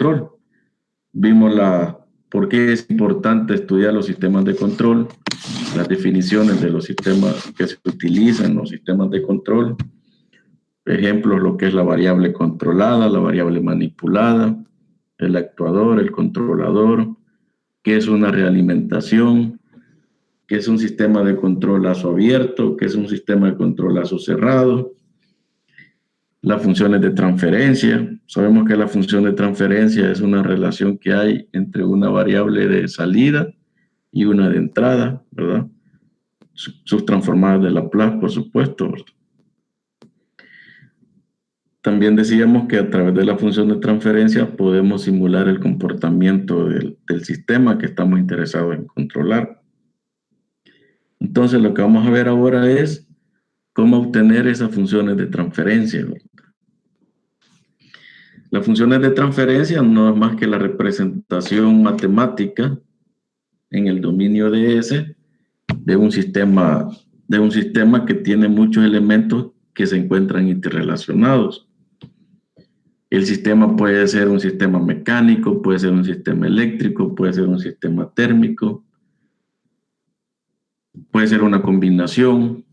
control. Vimos por qué es importante estudiar los sistemas de control, las definiciones de los sistemas que se utilizan, los sistemas de control, ejemplos, lo que es la variable controlada, la variable manipulada, el actuador, el controlador, qué es una realimentación, qué es un sistema de control lazo abierto, qué es un sistema de control lazo cerrado, las funciones de transferencia. Sabemos que la función de transferencia es una relación que hay entre una variable de salida y una de entrada, ¿verdad? Sus transformadas de Laplace, por supuesto, ¿verdad? También decíamos que a través de la función de transferencia podemos simular el comportamiento del sistema que estamos interesados en controlar. Entonces, lo que vamos a ver ahora es cómo obtener esas funciones de transferencia, ¿verdad? Las funciones de transferencia no es más que la representación matemática en el dominio de S de un sistema que tiene muchos elementos que se encuentran interrelacionados. El sistema puede ser un sistema mecánico, puede ser un sistema eléctrico, puede ser un sistema térmico, puede ser una combinación,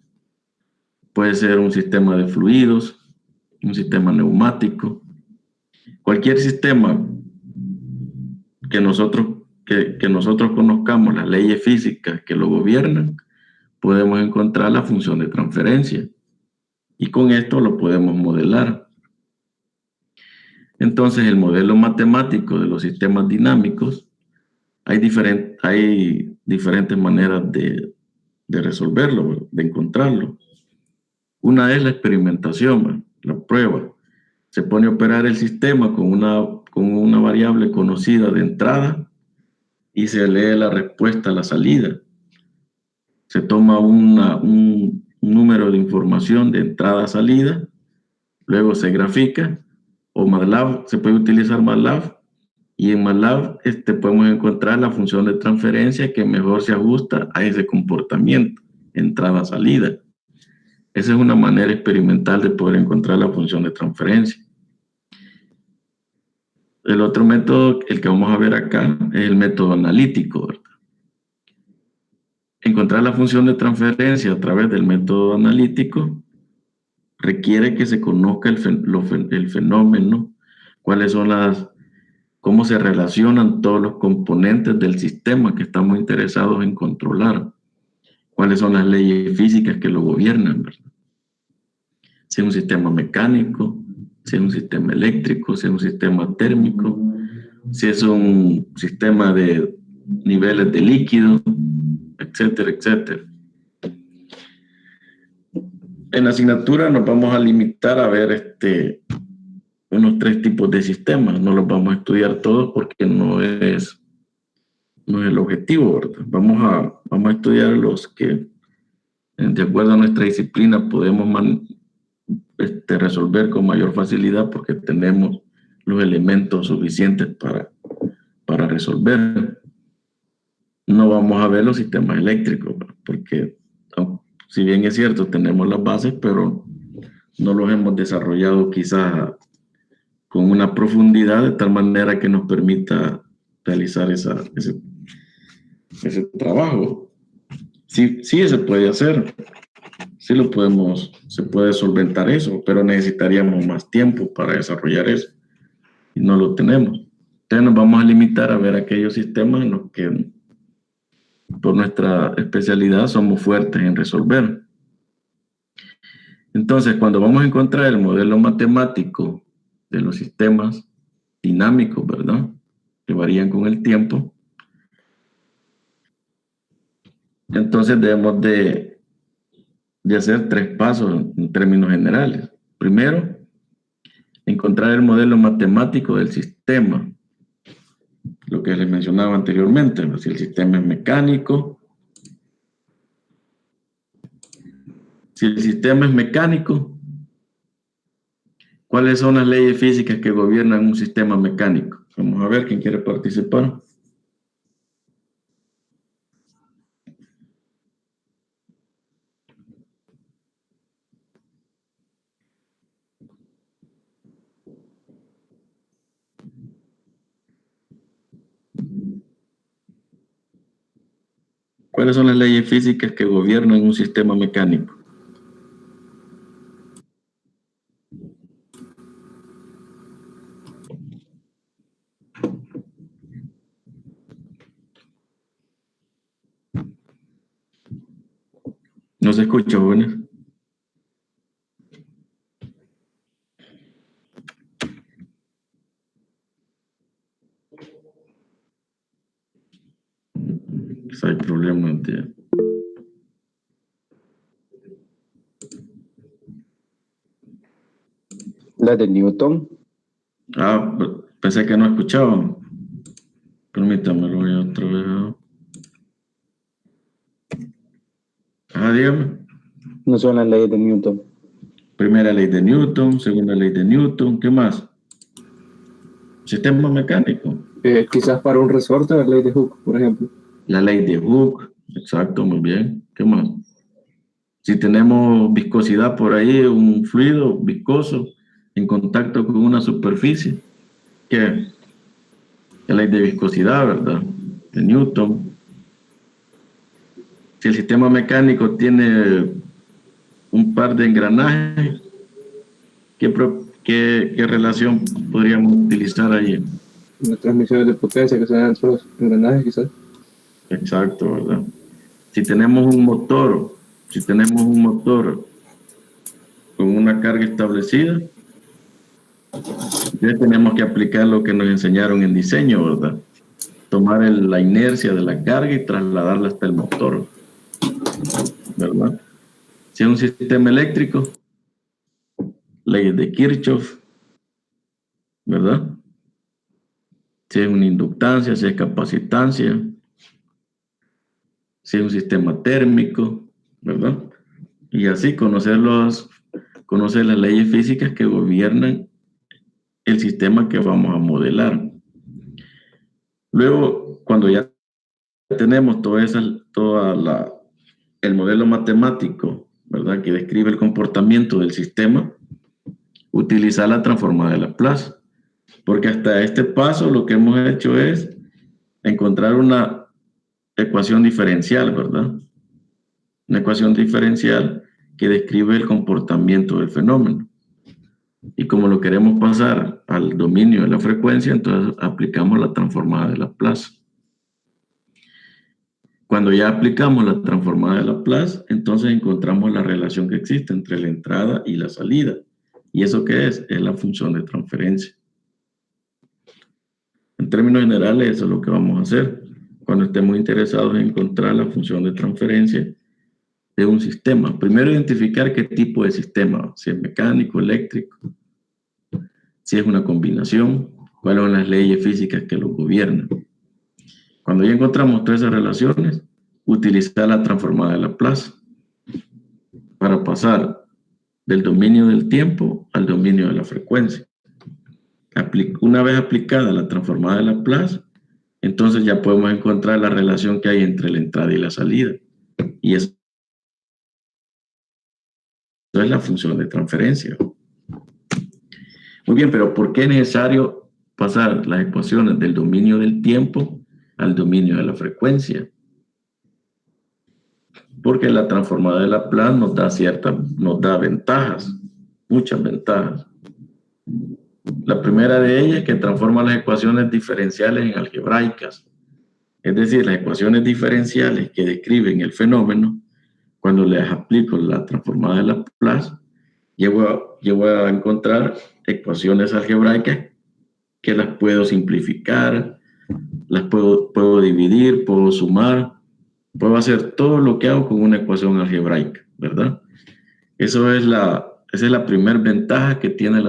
puede ser un sistema de fluidos, un sistema neumático. Cualquier sistema que nosotros conozcamos, las leyes físicas que lo gobiernan, podemos encontrar la función de transferencia y con esto lo podemos modelar. Entonces, el modelo matemático de los sistemas dinámicos, hay diferentes maneras de resolverlo, de encontrarlo. Una es la experimentación, la prueba. Se pone a operar el sistema con una variable conocida de entrada y se lee la respuesta a la salida. Se toma un número de información de entrada a salida, luego se grafica, o MATLAB, se puede utilizar MATLAB, y en MATLAB podemos encontrar la función de transferencia que mejor se ajusta a ese comportamiento, entrada-salida. Esa es una manera experimental de poder encontrar la función de transferencia. El otro método, el que vamos a ver acá, es el método analítico, ¿verdad? Encontrar la función de transferencia a través del método analítico requiere que se conozca el fenómeno, cómo se relacionan todos los componentes del sistema que estamos interesados en controlar, cuáles son las leyes físicas que lo gobiernan, ¿verdad? Si es un sistema mecánico, si es un sistema eléctrico, si es un sistema térmico, si es un sistema de niveles de líquido, etcétera, etcétera. En la asignatura nos vamos a limitar a ver unos 3 tipos de sistemas. No los vamos a estudiar todos porque no es el objetivo, ¿verdad? Vamos a estudiar los que, de acuerdo a nuestra disciplina, podemos resolver con mayor facilidad porque tenemos los elementos suficientes para resolver. No vamos a ver los sistemas eléctricos, ¿verdad? Porque si bien es cierto, tenemos las bases, pero no los hemos desarrollado quizás con una profundidad de tal manera que nos permita realizar ese trabajo. Sí, se puede hacer, sí se puede solventar eso, pero necesitaríamos más tiempo para desarrollar eso y no lo tenemos. Entonces nos vamos a limitar a ver aquellos sistemas en los que por nuestra especialidad somos fuertes en resolver. Entonces, cuando vamos a encontrar el modelo matemático de los sistemas dinámicos, ¿verdad?, que varían con el tiempo, entonces debemos de hacer 3 pasos en términos generales. Primero, encontrar el modelo matemático del sistema, lo que les mencionaba anteriormente, ¿no? Si el sistema es mecánico. Si el sistema es mecánico, ¿cuáles son las leyes físicas que gobiernan un sistema mecánico? Vamos a ver quién quiere participar. ¿Cuáles son las leyes físicas que gobiernan un sistema mecánico? No se escucha, jóvenes. Pues hay problemas de... La de Newton. Ah, pensé que no escuchaban. Permítame, lo voy a otra vez. Ah, dígame. No son las leyes de Newton. Primera ley de Newton, segunda ley de Newton, ¿qué más? Sistema mecánico. Quizás para un resorte, la ley de Hooke, por ejemplo. La ley de Hooke, exacto, muy bien. ¿Qué más? Si tenemos viscosidad por ahí, un fluido viscoso en contacto con una superficie, ¿qué? La ley de viscosidad, ¿verdad? De Newton. Si el sistema mecánico tiene un par de engranajes, ¿qué relación podríamos utilizar ahí? Las transmisiones de potencia que se dan entre los engranajes, quizás. Exacto, ¿verdad? Si tenemos un motor con una carga establecida, ya tenemos que aplicar lo que nos enseñaron en diseño, ¿verdad? Tomar la inercia de la carga y trasladarla hasta el motor, ¿verdad? Si es un sistema eléctrico, leyes de Kirchhoff, ¿verdad? Si es una inductancia, si es capacitancia, si es un sistema térmico, ¿verdad? Y así conocer las leyes físicas que gobiernan el sistema que vamos a modelar. Luego, cuando ya tenemos el modelo matemático, ¿verdad?, que describe el comportamiento del sistema, utilizar la transformada de Laplace. Porque hasta este paso lo que hemos hecho es encontrar una ecuación diferencial, ¿verdad? Una ecuación diferencial que describe el comportamiento del fenómeno. Y como lo queremos pasar al dominio de la frecuencia, entonces aplicamos la transformada de Laplace. Cuando ya aplicamos la transformada de Laplace, entonces encontramos la relación que existe entre la entrada y la salida. ¿Y eso qué es? Es la función de transferencia. En términos generales, eso es lo que vamos a hacer cuando estemos interesados en encontrar la función de transferencia de un sistema. Primero, identificar qué tipo de sistema, si es mecánico, eléctrico, si es una combinación, cuáles son las leyes físicas que lo gobiernan. Cuando ya encontramos todas esas relaciones, utilizar la transformada de Laplace para pasar del dominio del tiempo al dominio de la frecuencia. Una vez aplicada la transformada de Laplace, entonces ya podemos encontrar la relación que hay entre la entrada y la salida. Y eso es la función de transferencia. Muy bien, pero ¿por qué es necesario pasar las ecuaciones del dominio del tiempo al dominio de la frecuencia? Porque la transformada de Laplace nos da ventajas, muchas ventajas. La primera de ellas es que transforma las ecuaciones diferenciales en algebraicas. Es decir, las ecuaciones diferenciales que describen el fenómeno, cuando les aplico la transformada de Laplace, llego a encontrar ecuaciones algebraicas que las puedo simplificar, las puedo dividir, puedo sumar, puedo hacer todo lo que hago con una ecuación algebraica, ¿verdad? Esa es la primera ventaja que tiene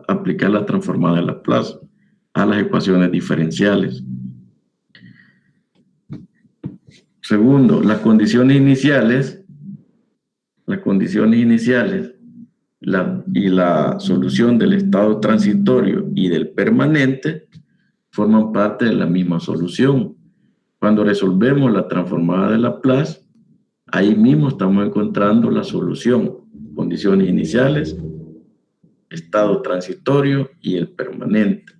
aplicar la transformada de Laplace a las ecuaciones diferenciales. Segundo, las condiciones iniciales y la solución del estado transitorio y del permanente forman parte de la misma solución. Cuando resolvemos la transformada de Laplace, ahí mismo estamos encontrando la solución, condiciones iniciales, estado transitorio y el permanente.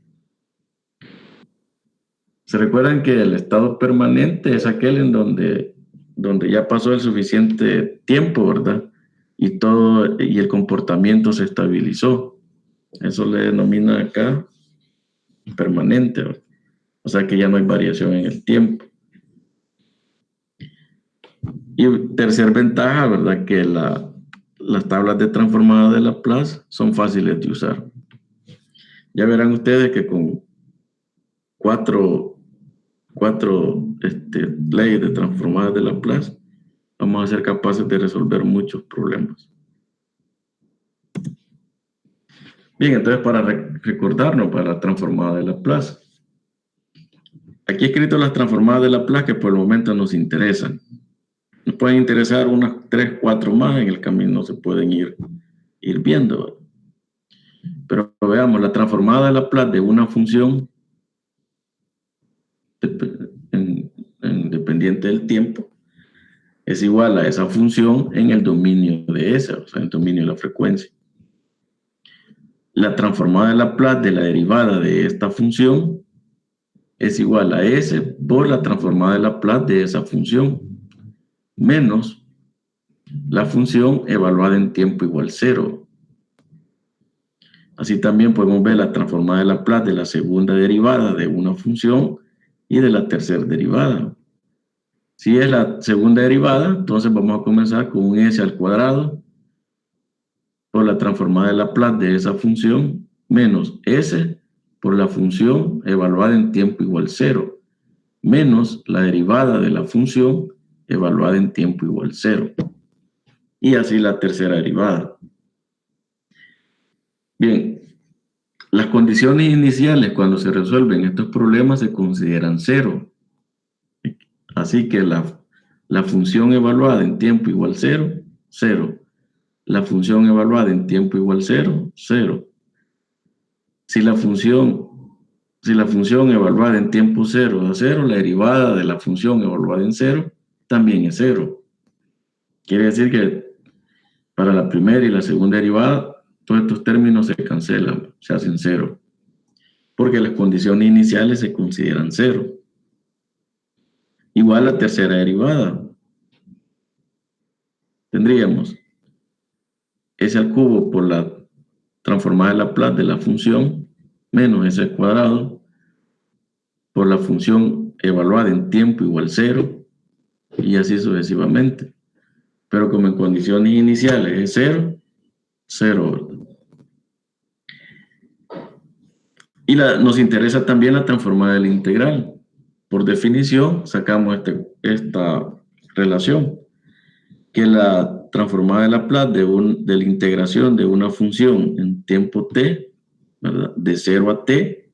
Se recuerdan que el estado permanente es aquel en donde ya pasó el suficiente tiempo, ¿verdad? Y el comportamiento se estabilizó. Eso le denomina acá permanente, ¿verdad? O sea que ya no hay variación en el tiempo. Y tercer ventaja, ¿verdad? Que las tablas de transformada de Laplace son fáciles de usar. Ya verán ustedes que con cuatro leyes de transformadas de Laplace vamos a ser capaces de resolver muchos problemas. Bien, entonces para recordarnos para la transformada de Laplace. Aquí he escrito las transformadas de Laplace que por el momento nos interesan. Nos pueden interesar unas 3, 4 más, en el camino se pueden ir viendo. Pero veamos, la transformada de Laplace de una función independiente del tiempo es igual a esa función en el dominio de esa, o sea, en el dominio de la frecuencia. La transformada de Laplace de la derivada de esta función es igual a S por la transformada de Laplace de esa función, menos la función evaluada en tiempo igual 0. Así también podemos ver la transformada de Laplace de la segunda derivada de una función y de la tercera derivada. Si es la segunda derivada, entonces vamos a comenzar con un S al cuadrado por la transformada de Laplace de esa función menos S por la función evaluada en tiempo igual 0 menos la derivada de la función evaluada en tiempo igual 0. Y así la tercera derivada. Bien, las condiciones iniciales cuando se resuelven estos problemas se consideran 0. Así que la función evaluada en tiempo igual 0, 0. La función evaluada en tiempo igual 0, 0. Si la función evaluada en tiempo 0 da 0, la derivada de la función evaluada en 0 también es 0. Quiere decir que para la primera y la segunda derivada, todos estos términos se cancelan, se hacen 0. Porque las condiciones iniciales se consideran 0. Igual la tercera derivada. Tendríamos S al cubo por la transformada de Laplace de la función menos S al cuadrado por la función evaluada en tiempo igual 0 y así sucesivamente. Pero como en condiciones iniciales es 0, 0. Y nos interesa también la transformada de la integral. Por definición, sacamos esta relación, que la transformada de Laplace de la integración de una función en tiempo t, ¿verdad? De 0 a t,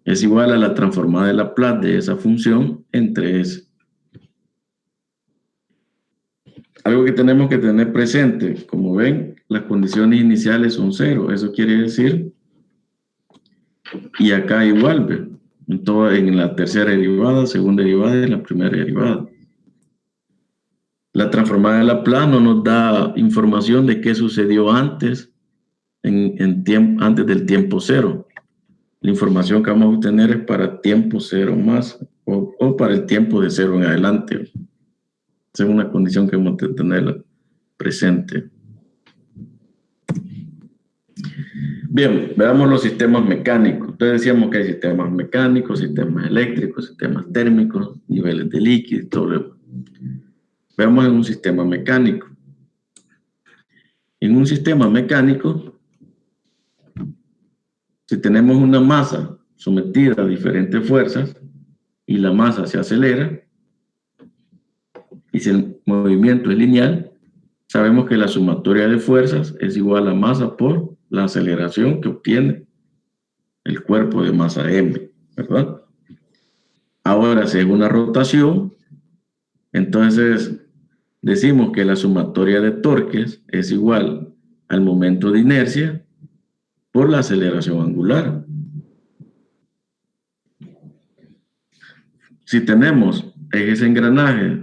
es igual a la transformada de Laplace de esa función entre s. Algo que tenemos que tener presente, como ven, las condiciones iniciales son 0. Eso quiere decir, y acá igual, ¿ve? En la tercera derivada, segunda derivada y la primera derivada. La transformada de Laplace no nos da información de qué sucedió antes, antes del tiempo 0. La información que vamos a obtener es para tiempo 0 más o para el tiempo de 0 en adelante. Esa es una condición que hemos de tener presente. Bien, veamos los sistemas mecánicos. Entonces decíamos que hay sistemas mecánicos, sistemas eléctricos, sistemas térmicos, niveles de líquido y todo lo. Veamos en un sistema mecánico. En un sistema mecánico, si tenemos una masa sometida a diferentes fuerzas y la masa se acelera, y si el movimiento es lineal, sabemos que la sumatoria de fuerzas es igual a masa por la aceleración que obtiene el cuerpo de masa m, ¿verdad? Ahora, si es una rotación, entonces decimos que la sumatoria de torques es igual al momento de inercia por la aceleración angular. Si tenemos ejes engranajes,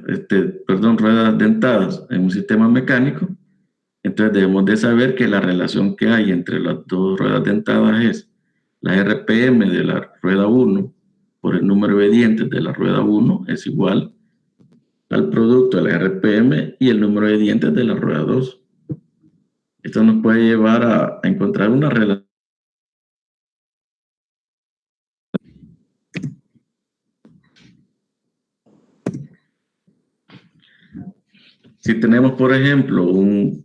ruedas dentadas en un sistema mecánico, entonces debemos de saber que la relación que hay entre las dos ruedas dentadas es la RPM de la rueda 1 por el número de dientes de la rueda 1 es igual al producto de la RPM y el número de dientes de la rueda 2. Esto nos puede llevar a encontrar una relación. Si tenemos, por ejemplo, un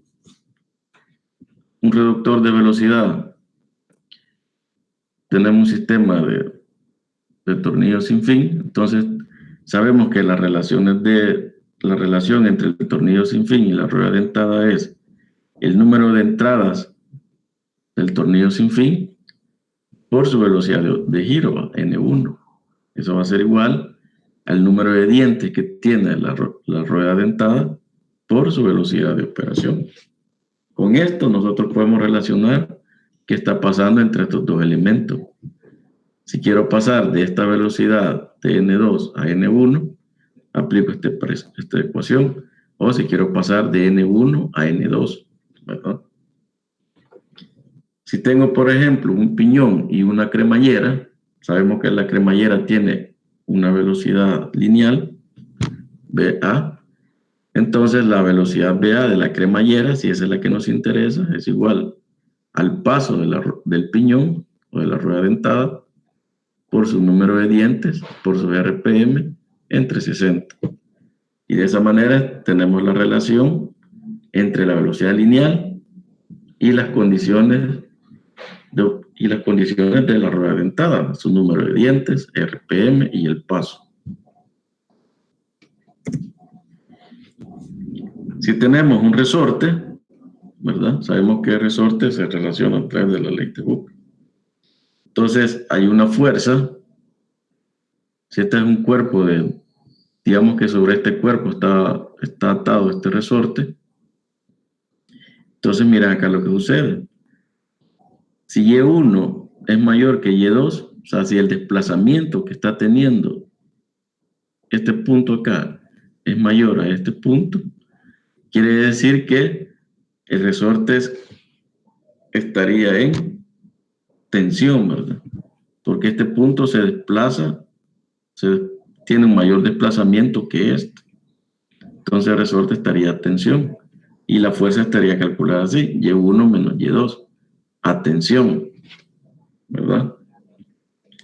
reductor de velocidad, tenemos un sistema de tornillos sin fin, entonces sabemos que la relación entre el tornillo sin fin y la rueda dentada es el número de entradas del tornillo sin fin por su velocidad de giro, N1. Eso va a ser igual al número de dientes que tiene la rueda dentada por su velocidad de operación. Con esto nosotros podemos relacionar qué está pasando entre estos dos elementos. Si quiero pasar de esta velocidad de N2 a N1, aplico esta ecuación. O si quiero pasar de N1 a N2, ¿verdad? Si tengo, por ejemplo, un piñón y una cremallera, sabemos que la cremallera tiene una velocidad lineal, VA. Entonces, la velocidad VA de la cremallera, si esa es la que nos interesa, es igual al paso del piñón o de la rueda dentada por su número de dientes, por su RPM, entre 60. Y de esa manera tenemos la relación entre la velocidad lineal y las condiciones de la rueda dentada, su número de dientes, RPM y el paso. Si tenemos un resorte, ¿verdad? Sabemos que el resorte se relaciona a través de la ley de Hooke. Entonces, hay una fuerza. Si este es un cuerpo digamos que sobre este cuerpo está atado este resorte. Entonces, miren acá lo que sucede. Si Y1 es mayor que Y2, o sea, si el desplazamiento que está teniendo este punto acá es mayor a este punto, quiere decir que el resorte estaría en tensión, ¿verdad? Porque este punto se desplaza, tiene un mayor desplazamiento que este. Entonces el resorte estaría a tensión y la fuerza estaría calculada así, Y1 menos Y2, a tensión, ¿verdad?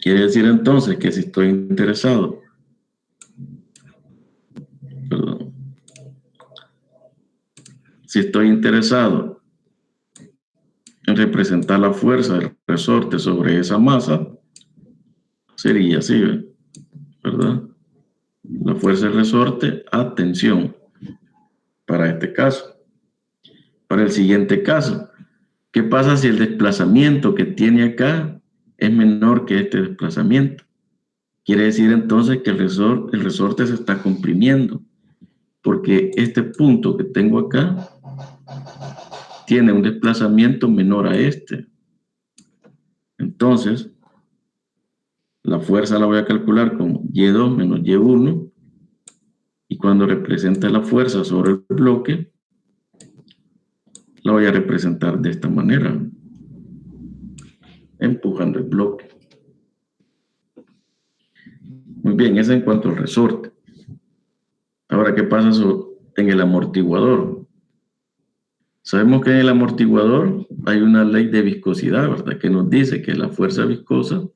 Quiere decir entonces que si estoy interesado, perdón, si estoy interesado en representar la fuerza del resorte sobre esa masa, sería así, ¿verdad? La fuerza del resorte a tensión, para este caso. Para el siguiente caso, ¿qué pasa si el desplazamiento que tiene acá es menor que este desplazamiento? Quiere decir entonces que el resorte se está comprimiendo, porque este punto que tengo acá tiene un desplazamiento menor a este. Entonces, la fuerza la voy a calcular como Y2 menos Y1, y cuando represente la fuerza sobre el bloque, la voy a representar de esta manera, empujando el bloque. Muy bien, eso en cuanto al resorte. Ahora, ¿qué pasa en el amortiguador? Sabemos que en el amortiguador hay una ley de viscosidad, ¿verdad? Que nos dice que la fuerza viscosa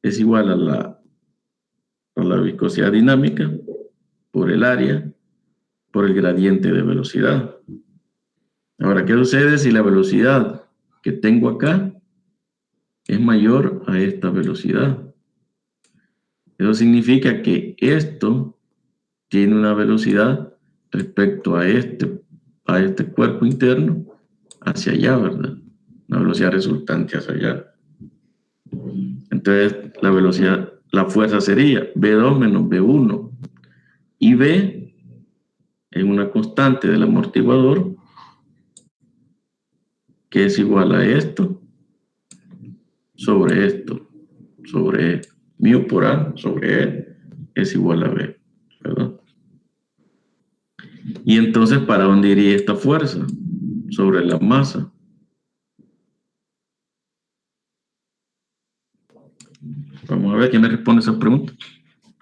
es igual a la viscosidad dinámica por el área, por el gradiente de velocidad. Ahora, ¿qué sucede si la velocidad que tengo acá es mayor a esta velocidad? Eso significa que esto tiene una velocidad respecto a este cuerpo interno hacia allá, ¿verdad? Una velocidad resultante hacia allá. Entonces, la fuerza sería V2 menos V1. Y V es una constante del amortiguador que es igual a esto sobre mu por A sobre E es igual a V, ¿verdad? Y entonces, ¿para dónde iría esta fuerza? Sobre la masa. Vamos a ver quién me responde esa pregunta.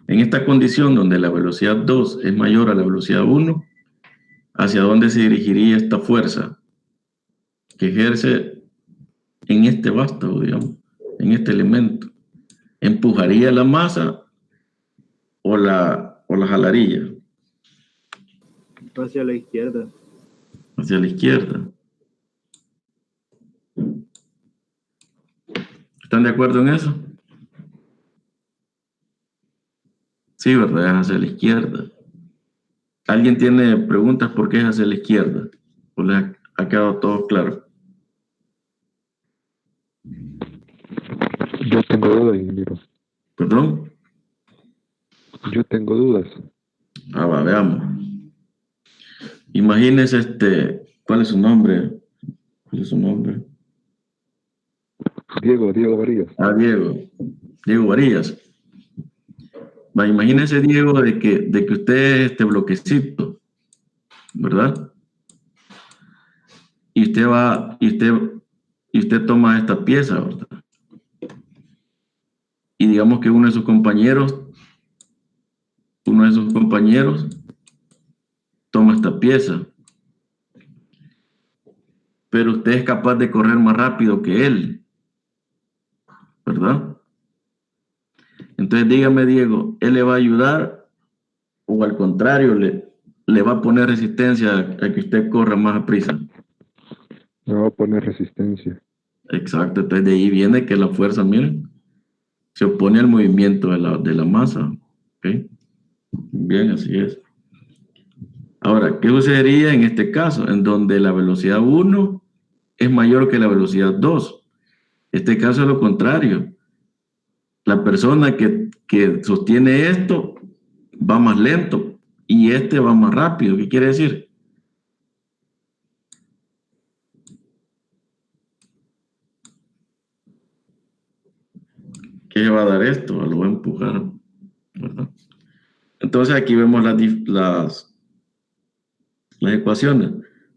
En esta condición donde la velocidad 2 es mayor a la velocidad 1, ¿hacia dónde se dirigiría esta fuerza que ejerce en este vástago, digamos, en este elemento? ¿Empujaría la masa o la jalaría? Hacia la izquierda. Hacia la izquierda. ¿Están de acuerdo en eso? Sí, ¿verdad? Es hacia la izquierda. ¿Alguien tiene preguntas por qué es hacia la izquierda? ¿O les ha quedado todo claro? Yo tengo dudas, ingeniero. ¿Perdón? Yo tengo dudas. Va, veamos. Imagínese ¿cuál es su nombre? ¿Cuál es su nombre? Diego Varillas. Diego Varillas. Va, imagínese, Diego, de que usted es este bloquecito, ¿verdad? Y usted toma esta pieza, ¿verdad? Y digamos que uno de sus compañeros toma esta pieza. Pero usted es capaz de correr más rápido que él, ¿verdad? Entonces dígame, Diego, ¿él le va a ayudar o al contrario le va a poner resistencia a que usted corra más a prisa? Me va a poner resistencia. Exacto, entonces de ahí viene que la fuerza, miren, se opone al movimiento de la masa. ¿Okay? Bien, así es. Ahora, ¿qué sucedería en este caso? En donde la velocidad 1 es mayor que la velocidad 2. Este caso es lo contrario. La persona que sostiene esto va más lento y este va más rápido. ¿Qué quiere decir? ¿Qué va a dar esto? Lo va a empujar, ¿verdad? Entonces aquí vemos las ecuaciones.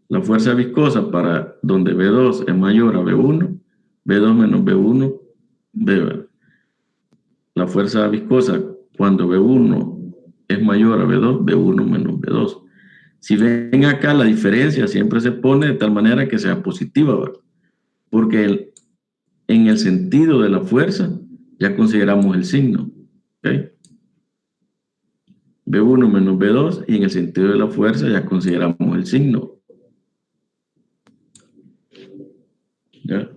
La fuerza viscosa para donde V2 es mayor a V1, V2 menos V1, V. La fuerza viscosa cuando V1 es mayor a V2, V1 menos V2. Si ven acá, la diferencia siempre se pone de tal manera que sea positiva, ¿verdad? Porque en el sentido de la fuerza ya consideramos el signo. ¿Okay? V1 menos V2 y en el sentido de la fuerza ya consideramos el signo. ¿Ya?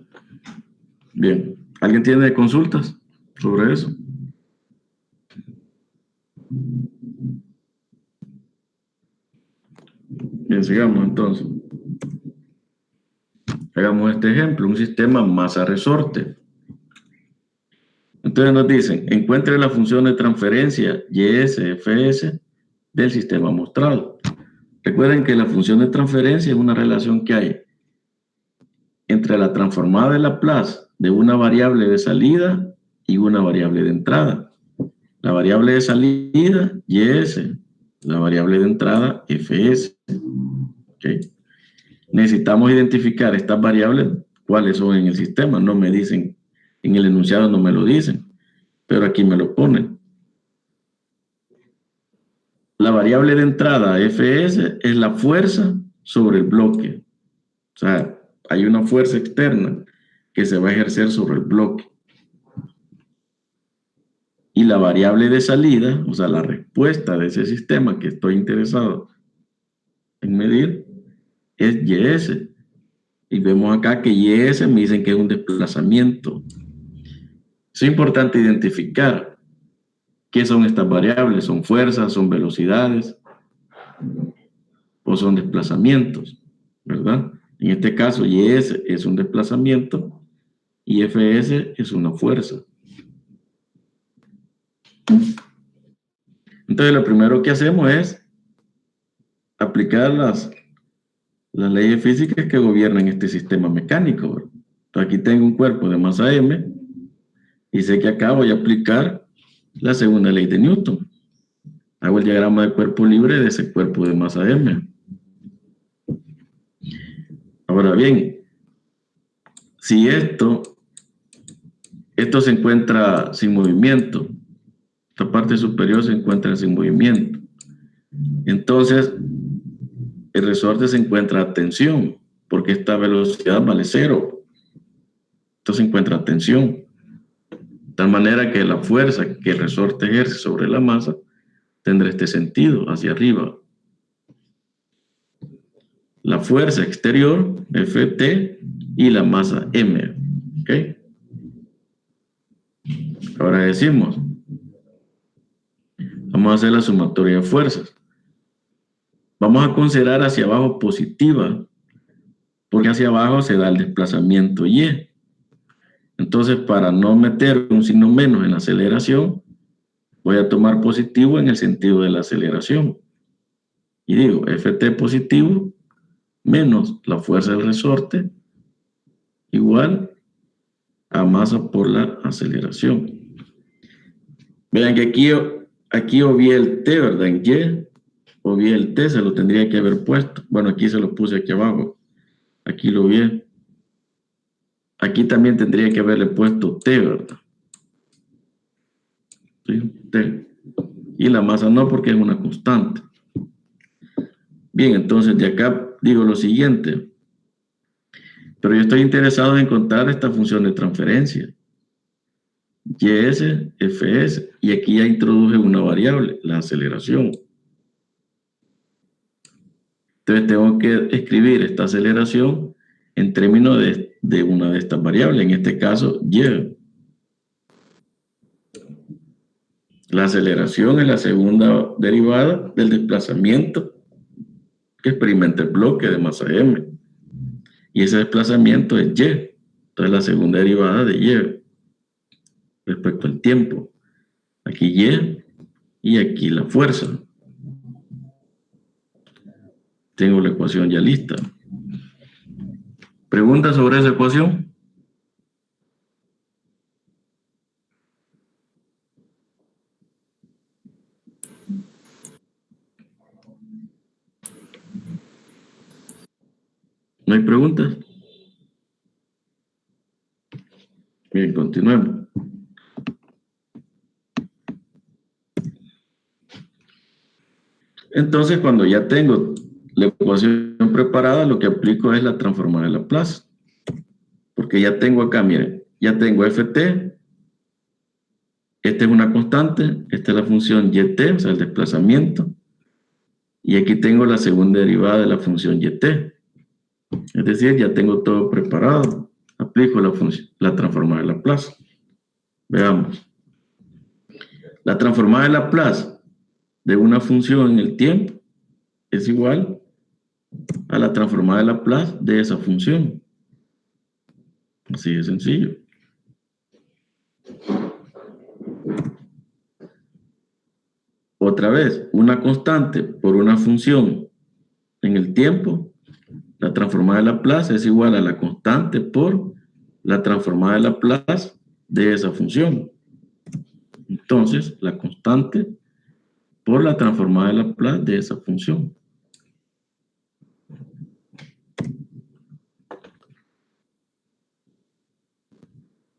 Bien. ¿Alguien tiene consultas sobre eso? Bien, sigamos entonces. Hagamos este ejemplo, un sistema masa-resorte. Entonces nos dicen, encuentre la función de transferencia YS, FS del sistema mostrado. Recuerden que la función de transferencia es una relación que hay entre la transformada de Laplace de una variable de salida y una variable de entrada. La variable de salida, YS, la variable de entrada, FS. ¿Okay? Necesitamos identificar estas variables, cuáles son en el sistema. No me dicen, en el enunciado no me lo dicen, pero aquí me lo ponen. La variable de entrada, FS, es la fuerza sobre el bloque. O sea, hay una fuerza externa que se va a ejercer sobre el bloque. Y la variable de salida, o sea, la respuesta de ese sistema que estoy interesado en medir, es YS. Y vemos acá que YS me dicen que es un desplazamiento. Es importante identificar qué son estas variables. ¿Son fuerzas, son velocidades o son desplazamientos? ¿Verdad? En este caso, YS es un desplazamiento y FS es una fuerza. Entonces, lo primero que hacemos es aplicar las leyes físicas que gobiernan este sistema mecánico, ¿verdad? Entonces, aquí tengo un cuerpo de masa M y sé que acá voy a aplicar la segunda ley de Newton. Hago el diagrama de cuerpo libre de ese cuerpo de masa M. Ahora bien, si esto esto se encuentra sin movimiento. Esta parte superior se encuentra sin movimiento. Entonces, el resorte se encuentra a tensión, porque esta velocidad vale 0. Entonces se encuentra a tensión. De tal manera que la fuerza que el resorte ejerce sobre la masa tendrá este sentido, hacia arriba. La fuerza exterior, Ft, y la masa M. ¿Ok? Ahora decimos, vamos a hacer la sumatoria de fuerzas. Vamos a considerar hacia abajo positiva, porque hacia abajo se da el desplazamiento Y. Entonces, para no meter un signo menos en la aceleración, voy a tomar positivo en el sentido de la aceleración. Y digo, Ft positivo menos la fuerza del resorte igual a masa por la aceleración. Vean que aquí obvié el T, ¿verdad? En Y, obvié el T, se lo tendría que haber puesto. Bueno, aquí se lo puse aquí abajo. Aquí lo obvié. Aquí también tendría que haberle puesto T, ¿verdad? ¿Sí? T. Y la masa no, porque es una constante. Bien, entonces de acá digo lo siguiente. Pero yo estoy interesado en encontrar esta función de transferencia. YS, FS. Y aquí ya introduje una variable, la aceleración. Entonces tengo que escribir esta aceleración en términos de una de estas variables, en este caso, Y. La aceleración es la segunda derivada del desplazamiento que experimenta el bloque de masa M. Y ese desplazamiento es Y. Entonces la segunda derivada de Y respecto al tiempo. Aquí Y aquí la fuerza. Tengo la ecuación ya lista. ¿Preguntas sobre esa ecuación? ¿No hay preguntas? Bien, continuemos. Entonces, cuando ya tengo la ecuación preparada, lo que aplico es la transformada de Laplace. Porque ya tengo acá, miren, ya tengo Ft. Esta es una constante, esta es la función Yt, o sea, el desplazamiento. Y aquí tengo la segunda derivada de la función Yt. Es decir, ya tengo todo preparado. Aplico la transformada de Laplace. Veamos. La transformada de Laplace de una función en el tiempo es igual a la transformada de Laplace de esa función. Así de sencillo. Otra vez, una constante por una función en el tiempo, la transformada de Laplace es igual a la constante por la transformada de Laplace de esa función. Entonces, la constante por la transformada de Laplace de esa función.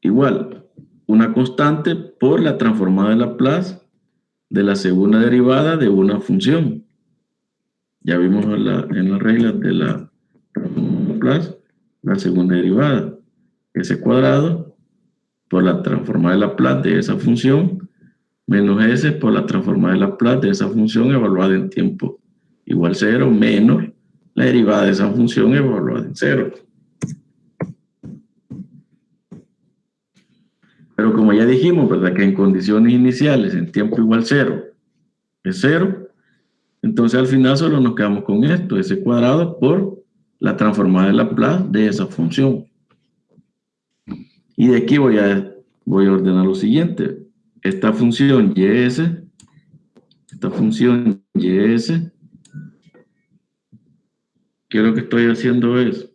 Igual, una constante por la transformada de Laplace de la segunda derivada de una función. Ya vimos en las reglas de la transformada de Laplace, la segunda derivada, S cuadrado por la transformada de Laplace de esa función, menos S por la transformada de Laplace de esa función evaluada en tiempo igual 0, menos la derivada de esa función evaluada en 0. Pero como ya dijimos, ¿verdad? Que en condiciones iniciales, en tiempo igual 0, es 0. Entonces al final solo nos quedamos con esto, S cuadrado por la transformada de Laplace de esa función. Y de aquí voy a ordenar lo siguiente. Esta función YS, que lo que estoy haciendo es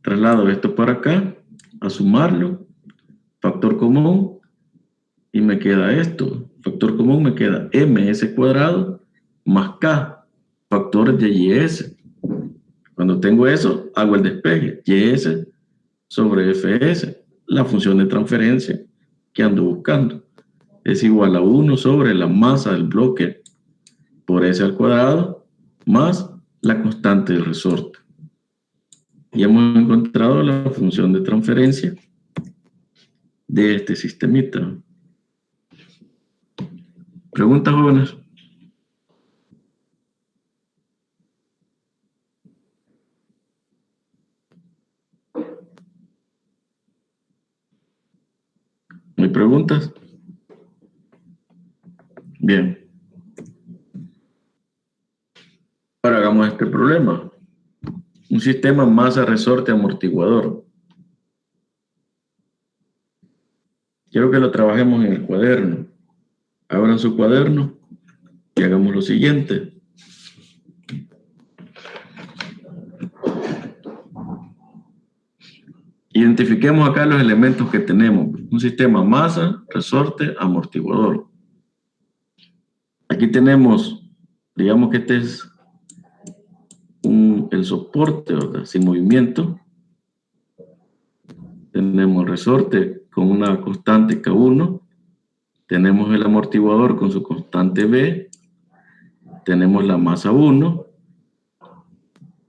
traslado esto para acá, a sumarlo, factor común, y me queda esto. Factor común me queda ms cuadrado más k, factores de ys. Cuando tengo eso, hago el despegue. Ys sobre fs, la función de transferencia que ando buscando. Es igual a 1 sobre la masa del bloque por S al cuadrado más la constante del resorte. Y hemos encontrado la función de transferencia de este sistemita. ¿Preguntas, jóvenes? ¿No hay preguntas? Bien. Ahora hagamos este problema. Un sistema masa, resorte, amortiguador. Quiero que lo trabajemos en el cuaderno. Abran su cuaderno y hagamos lo siguiente. Identifiquemos acá los elementos que tenemos. Un sistema masa, resorte, amortiguador. Aquí tenemos, digamos que este es el soporte, ¿verdad? Sin movimiento. Tenemos el resorte con una constante K1. Tenemos el amortiguador con su constante B. Tenemos la masa 1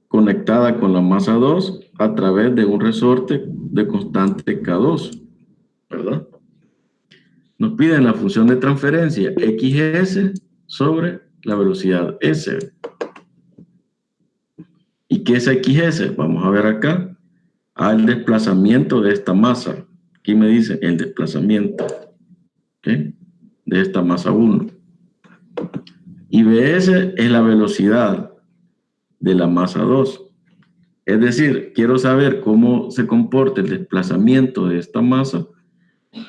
conectada con la masa 2 a través de un resorte de constante K2, ¿verdad? Nos piden la función de transferencia XS sobre la velocidad S. ¿Y qué es XS? Vamos a ver acá. El desplazamiento de esta masa. Aquí me dice el desplazamiento, ¿okay?, de esta masa 1. Y BS es la velocidad de la masa 2. Es decir, quiero saber cómo se comporta el desplazamiento de esta masa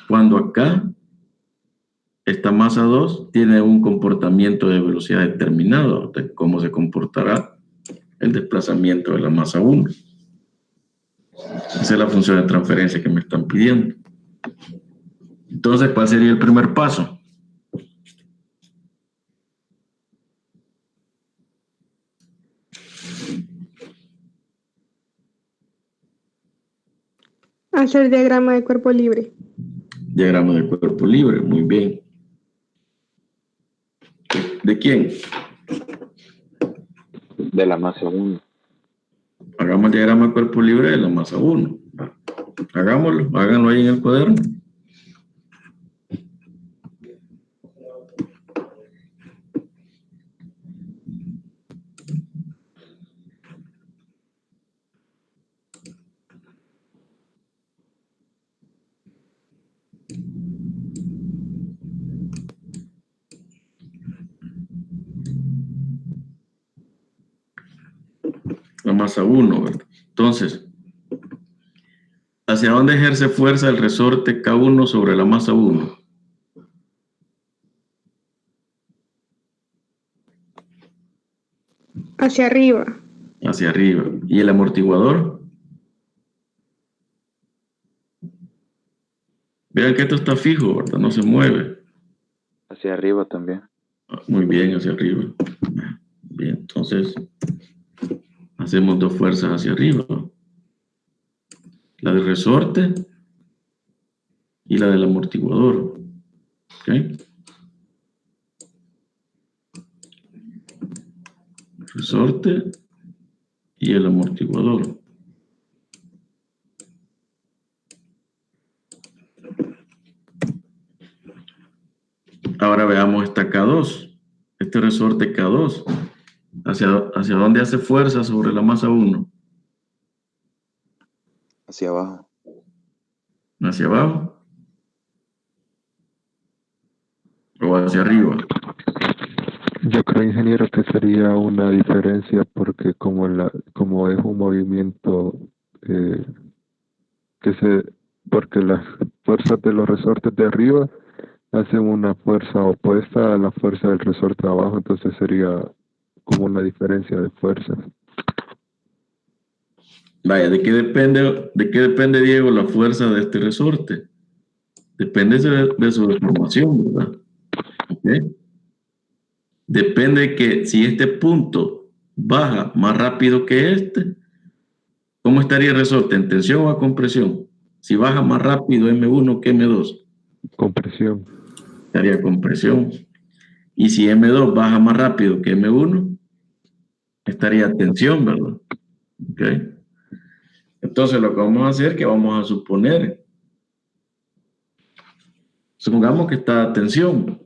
cuando acá esta masa 2 tiene un comportamiento de velocidad determinado, de cómo se comportará el desplazamiento de la masa 1. Esa es la función de transferencia que me están pidiendo. Entonces, ¿cuál sería el primer paso? Hacer diagrama de cuerpo libre. Diagrama de cuerpo libre, muy bien. ¿De quién? De la masa 1. Hagamos el diagrama de cuerpo libre de la masa 1. Hagámoslo, háganlo ahí en el cuaderno. La masa 1, ¿verdad? Entonces, ¿hacia dónde ejerce fuerza el resorte K1 sobre la masa 1? Hacia arriba. Hacia arriba. ¿Y el amortiguador? Vean que esto está fijo, ¿verdad? No se mueve. Hacia arriba también. Muy bien, hacia arriba. Bien, entonces hacemos dos fuerzas hacia arriba. La del resorte y la del amortiguador. ¿Ok? Resorte y el amortiguador. Ahora veamos esta K2. Este resorte K2. ¿Hacia dónde hace fuerza sobre la masa 1? Hacia abajo. ¿Hacia abajo? ¿O hacia arriba? Yo creo, ingeniero, que sería una diferencia porque como es un movimiento porque las fuerzas de los resortes de arriba hacen una fuerza opuesta a la fuerza del resorte de abajo, entonces sería como una diferencia de fuerzas. Vaya, ¿de qué depende, Diego, la fuerza de este resorte? Depende de su deformación, ¿verdad? ¿Okay? Depende que si este punto baja más rápido que este, ¿cómo estaría el resorte? ¿En tensión o a compresión? Si baja más rápido M1 que M2, Compresión. estaría compresión. Y si M2 baja más rápido que M1, estaría tensión, ¿verdad? ¿Ok? Entonces lo que vamos a hacer es que vamos a suponer, supongamos que está a tensión.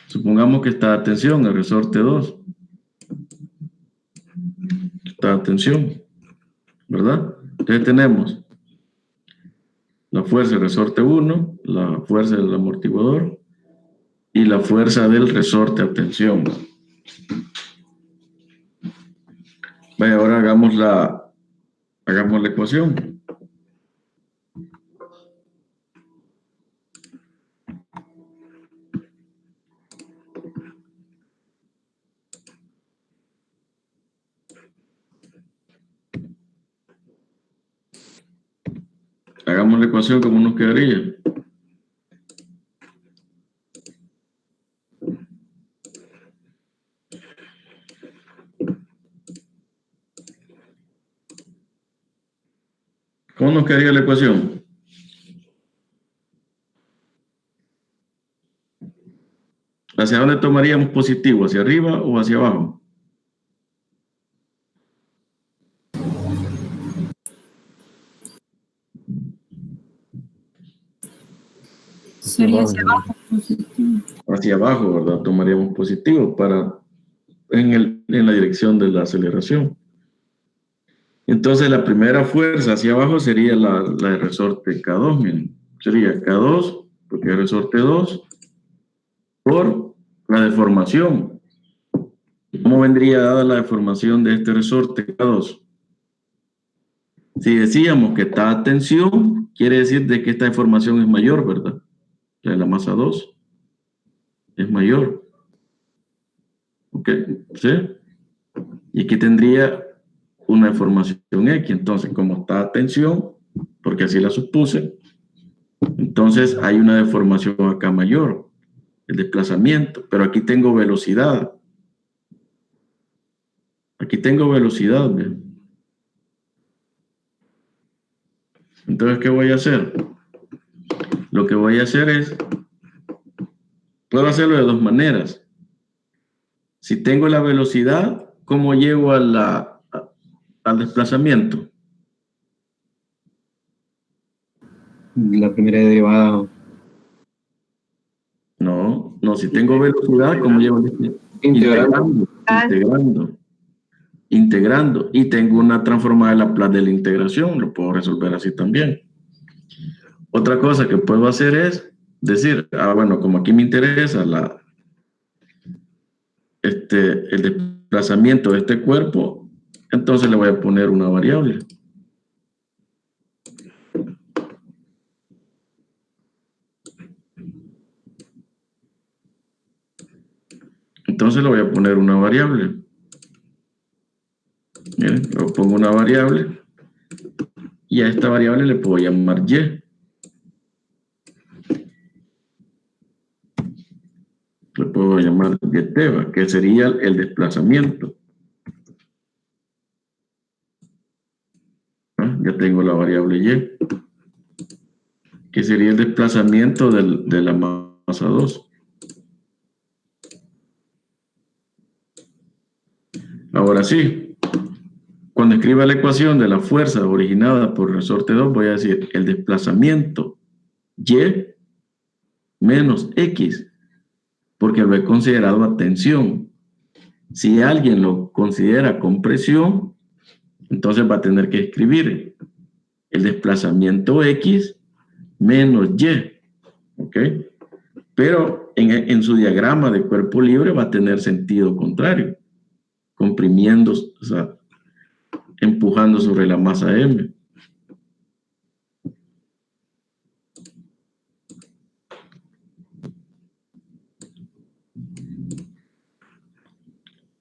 Supongamos que está a tensión el resorte 2. Está a tensión, ¿verdad? Entonces tenemos la fuerza del resorte 1, la fuerza del amortiguador y la fuerza del resorte a tensión. Vaya, ahora hagamos la ecuación. Hagamos la ecuación como nos quedaría. ¿Cómo nos quedaría la ecuación? ¿Hacia dónde tomaríamos positivo? ¿Hacia arriba o hacia abajo? Sería hacia abajo, positivo. Hacia abajo, ¿verdad? Tomaríamos positivo en la dirección de la aceleración. Entonces la primera fuerza hacia abajo sería la de resorte K2, miren. Sería K2, porque es resorte 2, por la deformación. ¿Cómo vendría dada la deformación de este resorte K2? Si decíamos que está a tensión, quiere decir de que esta deformación es mayor, ¿verdad? La de la masa 2 es mayor. ¿Ok? ¿Sí? Y aquí tendría una deformación X. Entonces, como está a tensión, porque así la supuse, entonces hay una deformación acá mayor, el desplazamiento. Pero aquí tengo velocidad. Aquí tengo velocidad, ¿ven? Entonces, ¿qué voy a hacer? Lo que voy a hacer es, puedo hacerlo de dos maneras. Si tengo la velocidad, ¿cómo llego al desplazamiento? La primera derivada No, si tengo velocidad, ¿cómo llego al desplazamiento? Integrando. Y tengo una transformada de Laplace de la integración, lo puedo resolver así también. Otra cosa que puedo hacer es decir, bueno, como aquí me interesa el desplazamiento de este cuerpo, entonces le voy a poner una variable. Entonces le voy a poner una variable. Miren, le pongo una variable y a esta variable le puedo llamar Y. Le puedo llamar YT, que sería el desplazamiento. Ya tengo la variable Y, que sería el desplazamiento de la masa 2. Ahora sí, cuando escriba la ecuación de la fuerza originada por resorte 2, voy a decir el desplazamiento Y menos X, porque lo he considerado a tensión. Si alguien lo considera compresión, entonces va a tener que escribir el desplazamiento X menos Y, ¿ok? Pero en su diagrama de cuerpo libre va a tener sentido contrario, comprimiendo, o sea, empujando sobre la masa M.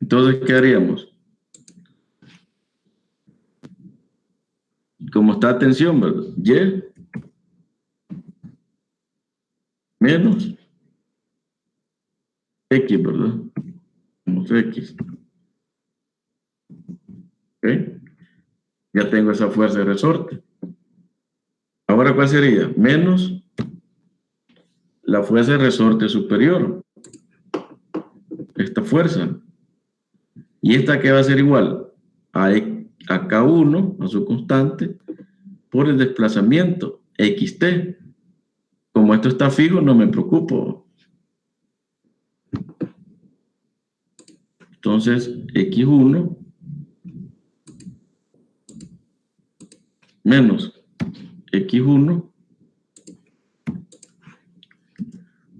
Entonces, ¿qué haríamos? Como está a tensión, ¿verdad? Y menos X, ¿verdad? Menos X. ¿Ok? Ya tengo esa fuerza de resorte. Ahora, ¿cuál sería? Menos la fuerza de resorte superior. Esta fuerza. ¿Y esta qué va a ser igual? A K1, a su constante, por el desplazamiento, XT. Como esto está fijo, no me preocupo. Entonces, X1 menos X1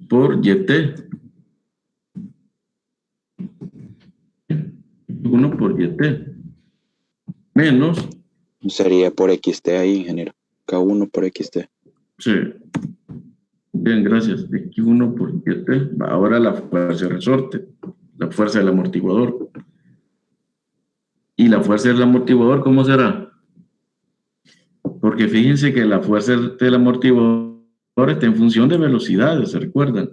por YT. 1 por YT. Menos. Sería por XT ahí, ingeniero. K1 por XT. Sí. Bien, gracias. X1 por YT. Ahora la fuerza de resorte. La fuerza del amortiguador. ¿Y la fuerza del amortiguador cómo será? Porque fíjense que la fuerza del amortiguador está en función de velocidades, ¿se recuerdan?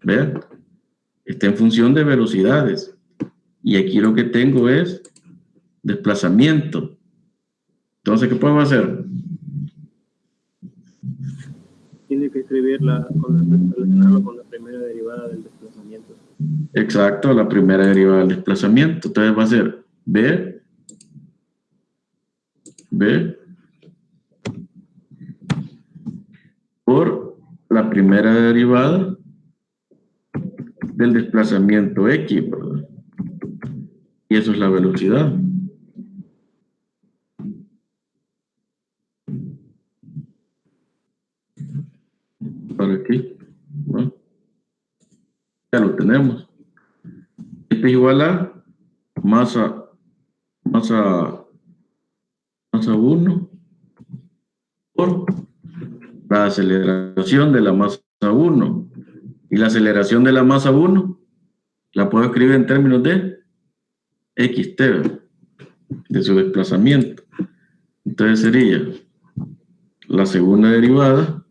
¿Vean? Está en función de velocidades. Y aquí lo que tengo es desplazamiento. Entonces, ¿qué puedo hacer? Tiene que escribirla, relacionarlo con la primera derivada del desplazamiento. Exacto, la primera derivada del desplazamiento. Entonces va a ser B por la primera derivada del desplazamiento X, ¿verdad? Y eso es la velocidad. Para aquí. Bueno, ya lo tenemos. Este es igual a masa 1 por la aceleración de la masa 1. Y la aceleración de la masa 1 la puedo escribir en términos de XT, de su desplazamiento. Entonces sería la segunda derivada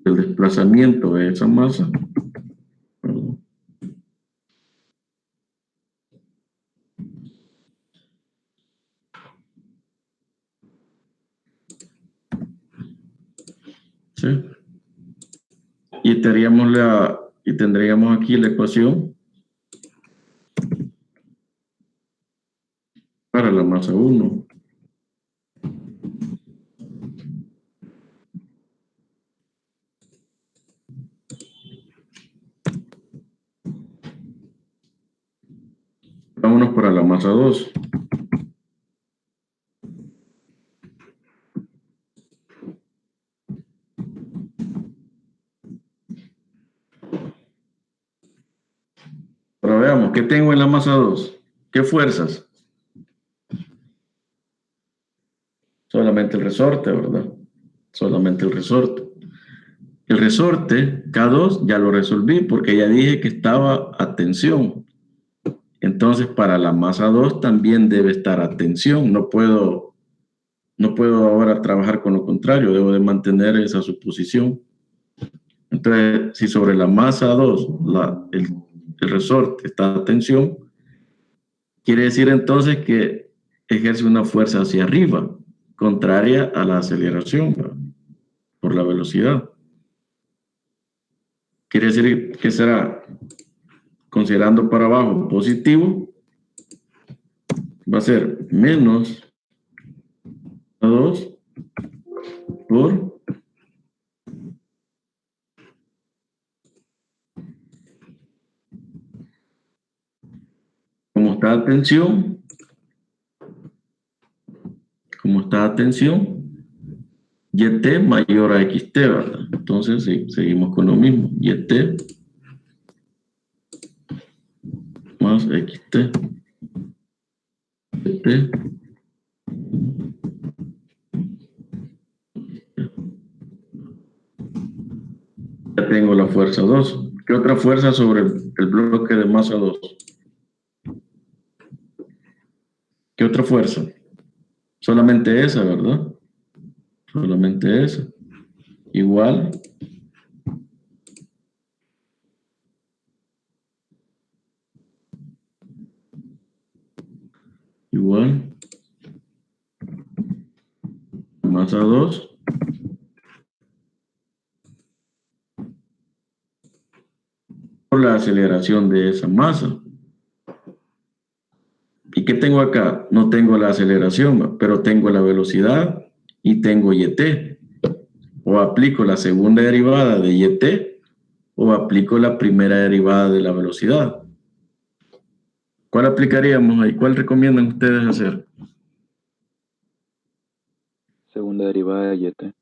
del desplazamiento de esa masa. ¿Sí? Y tendríamos aquí la ecuación para la masa 1. Vámonos para la masa 2. Ahora veamos, ¿qué tengo en la masa 2? ¿Qué fuerzas? Solamente el resorte, ¿verdad? Solamente el resorte. El resorte, K2, ya lo resolví porque ya dije que estaba a tensión. Entonces, para la masa 2 también debe estar a tensión. No puedo ahora trabajar con lo contrario, debo de mantener esa suposición. Entonces, si sobre la masa 2 el resorte está a tensión, quiere decir entonces que ejerce una fuerza hacia arriba, contraria a la aceleración, ¿verdad? Por la velocidad. Quiere decir que será, considerando para abajo positivo, va a ser menos 2 por como está a tensión, YT mayor a XT, ¿verdad? Entonces, sí, seguimos con lo mismo. YT más XT. YT. Ya tengo la fuerza 2. ¿Qué otra fuerza sobre el bloque de masa 2? ¿Qué otra fuerza? Solamente esa, ¿verdad? Solamente esa. Igual igual masa 2 por la aceleración de esa masa. ¿Y qué tengo acá? No tengo la aceleración, pero tengo la velocidad y tengo YT. O aplico la segunda derivada de YT o aplico la primera derivada de la velocidad. ¿Cuál aplicaríamos ahí? ¿Cuál recomiendan ustedes hacer? Segunda derivada de YT.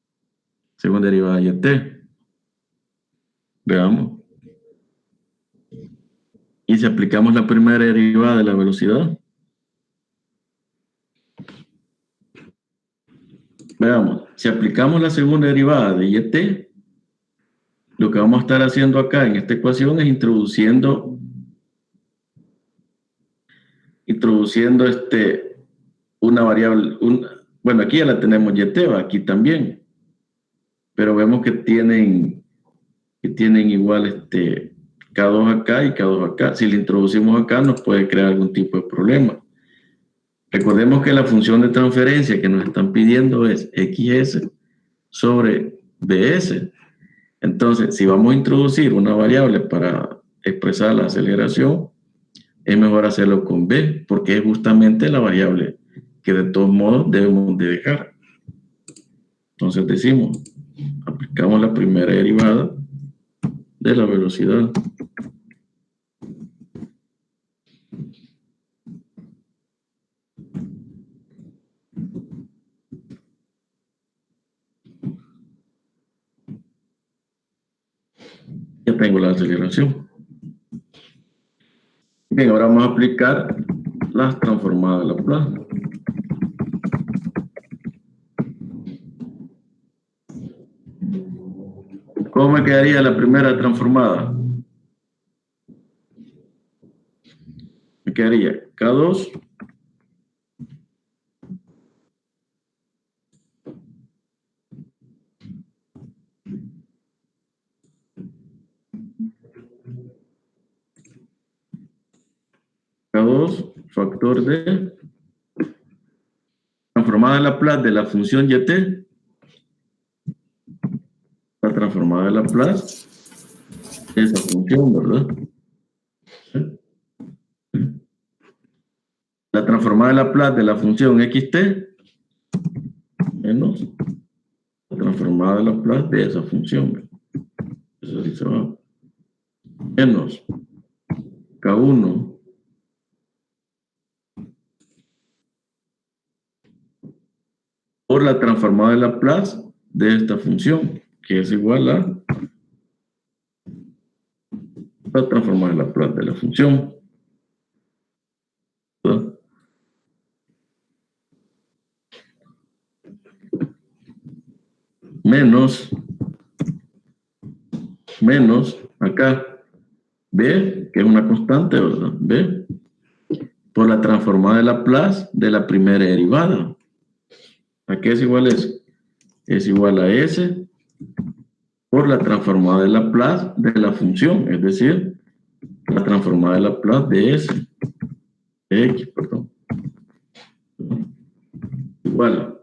Segunda derivada de YT. Veamos. ¿Y si aplicamos la primera derivada de la velocidad? Veamos, si aplicamos la segunda derivada de YT, lo que vamos a estar haciendo acá en esta ecuación es introduciendo una variable, bueno, aquí ya la tenemos YT, aquí también, pero vemos que tienen igual K2 acá y K2 acá. Si le introducimos acá nos puede crear algún tipo de problema. Recordemos que la función de transferencia que nos están pidiendo es XS sobre BS. Entonces, si vamos a introducir una variable para expresar la aceleración, es mejor hacerlo con B, porque es justamente la variable que de todos modos debemos de dejar. Entonces decimos, aplicamos la primera derivada de la velocidad. Ya tengo la aceleración. Bien, ahora vamos a aplicar las transformadas de Laplace. ¿Cómo me quedaría la primera transformada? Me quedaría K2 K2 factor de transformada de Laplace de la función YT, la transformada de Laplace de esa función, ¿verdad? La transformada de Laplace de la función XT menos la transformada de Laplace de esa función. Eso sí se va. Menos K1 por la transformada de Laplace de esta función, que es igual a la transformada de Laplace de la función. ¿Verdad? Menos acá B, que es una constante, ¿verdad? B por la transformada de Laplace de la primera derivada. ¿A qué es igual eso? Es igual a S por la transformada de Laplace de la función, es decir, la transformada de Laplace de S, de X, perdón. Igual.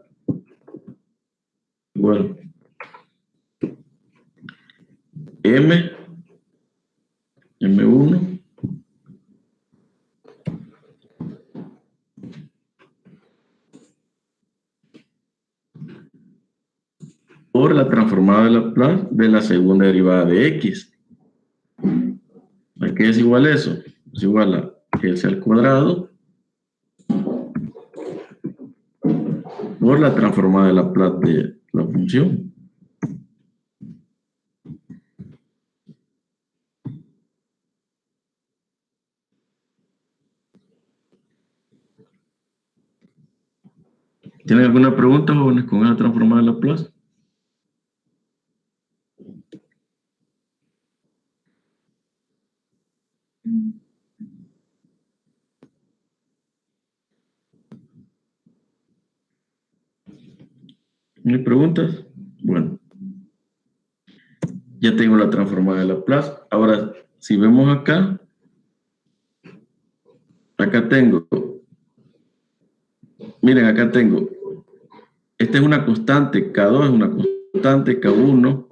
M1 por la transformada de Laplace de la segunda derivada de X. ¿A qué es igual eso? Es igual a S al cuadrado por la transformada de Laplace de la función. ¿Tienen alguna pregunta, jóvenes, con esa transformada de Laplace? ¿No hay preguntas? Bueno. Ya tengo la transformada de Laplace. Ahora, si vemos acá tengo miren, acá tengo, esta es una constante, K2 es una constante, K1,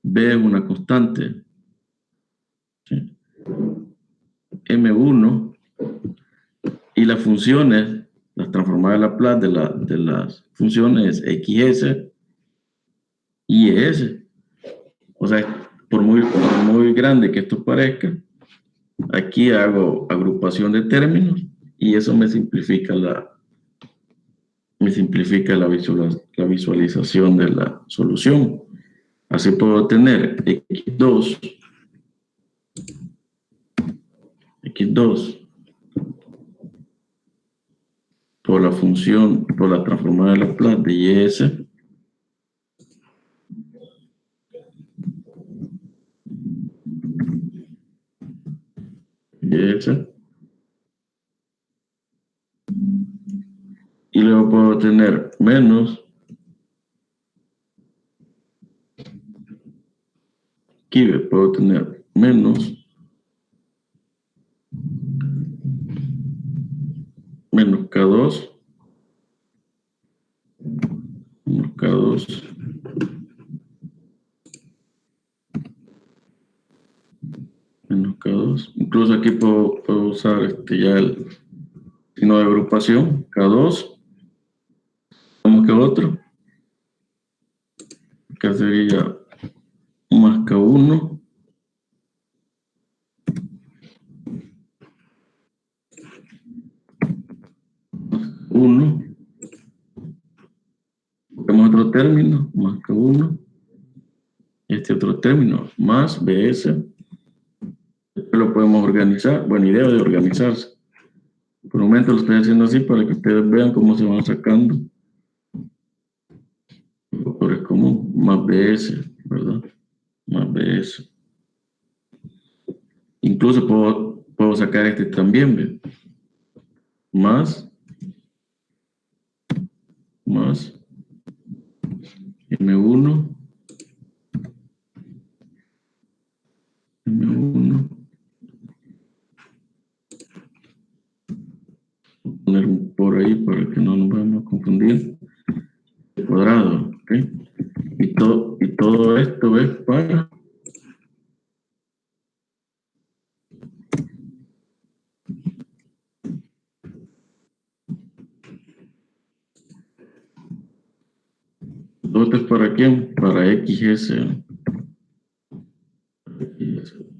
B es una constante. ¿Sí? M1 y las funciones, las transformadas de Laplace de las funciones XS y ES. O sea, por muy grande que esto parezca, aquí hago agrupación de términos y eso me simplifica la visualización de la solución. Así puedo tener X2 por la función, por la transformada de Laplace de YS y luego puedo tener menos aquí puedo tener menos K2 menos K2 menos K2. Incluso aquí puedo usar ya el signo de agrupación, K2, como que otro, que sería más K1 1, buscamos otro término, más K1, este otro término, más BS. Después lo podemos organizar, buena idea de organizarse. Por el momento lo estoy haciendo así para que ustedes vean cómo se van sacando. Factores comunes, más BS, ¿verdad? Más BS. Incluso puedo sacar este también, ¿ve? Más M1 poner un por ahí para que no nos vayamos a confundir. Cuadrado, ¿ok? Y todo esto es para todo esto es para quién? Para XS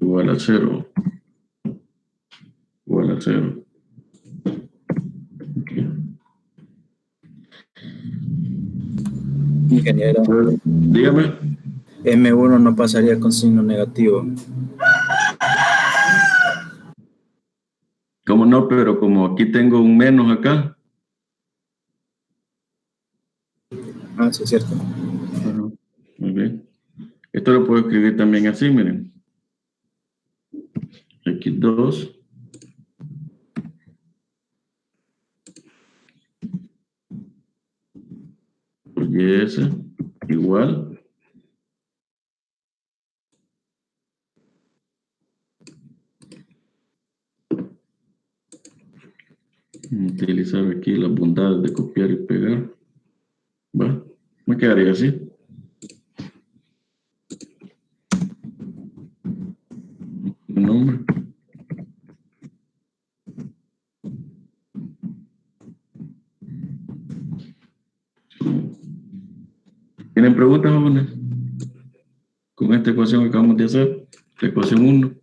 igual a 0. Igual a 0. Okay. Ingeniero, Dígame. M1 no pasaría con signo negativo. ¿Cómo no? Pero como aquí tengo un menos acá. Ah, sí, es cierto. Muy bien. Esto lo puedo escribir también así, miren. X2 por YS igual utilizar aquí las bondades de copiar y pegar. Va, me quedaría así. Un nombre. ¿Tienen preguntas, jóvenes? Con esta ecuación que acabamos de hacer, la ecuación 1.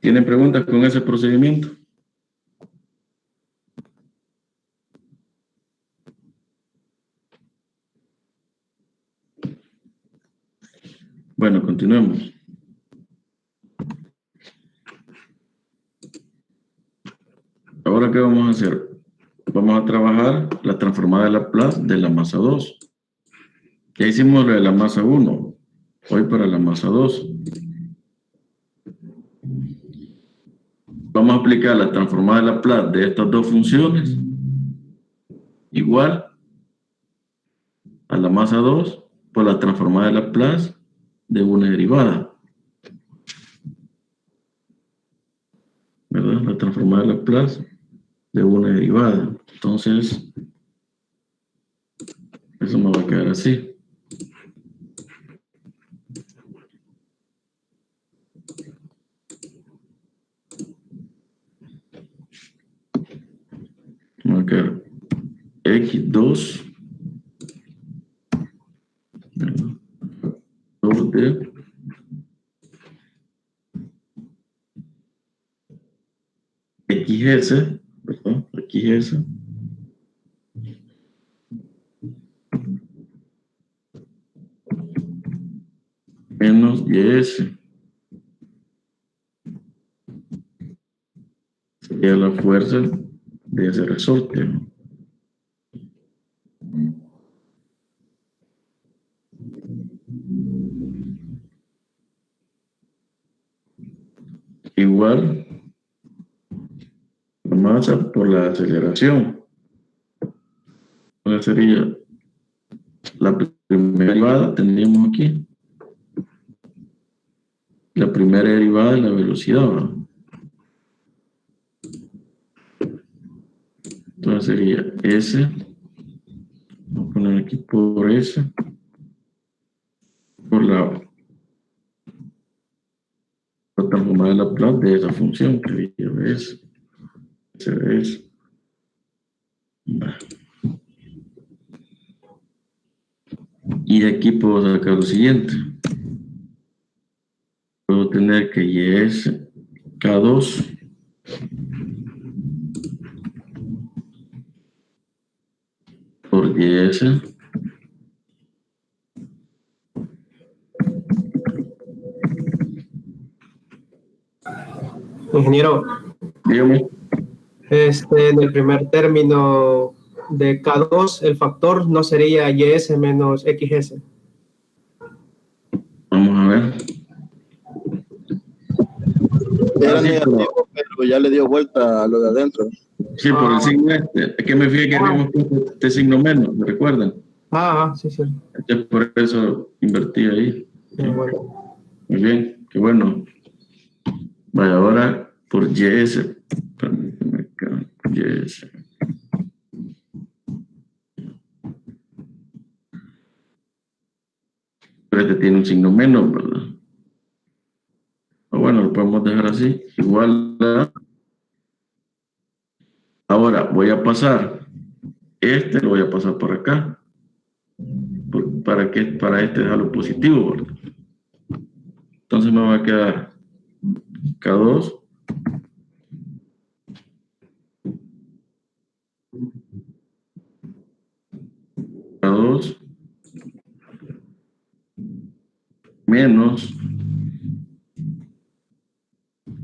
¿Tienen preguntas con ese procedimiento? Bueno, continuemos. Ahora, ¿qué vamos a hacer? Vamos a trabajar la transformada de Laplace de la masa 2. Ya hicimos lo de la masa 1. Hoy para la masa 2. Vamos a aplicar la transformada de Laplace de estas dos funciones igual a la masa 2 por la transformada de Laplace de una derivada. ¿verdad? La transformada de Laplace de una derivada. Entonces, eso me va a quedar así. Me va a quedar x2 de xs, ¿verdad? xs menos ys sería la fuerza de ese resorte, ¿no? Igual la masa por la aceleración. Entonces sería la primera derivada, tendríamos aquí la primera derivada de la velocidad, ¿verdad? Entonces sería S, vamos a poner aquí por S, por la transformada de Laplace de esa función que sería S. S. Y de aquí puedo sacar lo siguiente. Puedo tener que YS K2 por YS Ingeniero, dígame. en el primer término de K2, el factor no sería YS menos XS. Vamos a ver. Era negativo, pero ya le dio vuelta a lo de adentro. Sí, por el signo este. Es que me fijé que habíamos puesto este signo menos, ¿me recuerdan? Sí, sí. Entonces por eso invertí ahí. Bueno. Muy bien, qué bueno. Vaya, ahora por YS. Permíteme acá, YS. Pero este tiene un signo menos, ¿verdad? Bueno, lo podemos dejar así. Igual a... Ahora voy a pasar. Este lo voy a pasar para acá. Para este dejarlo positivo, ¿verdad? Entonces me va a quedar K2 K2 menos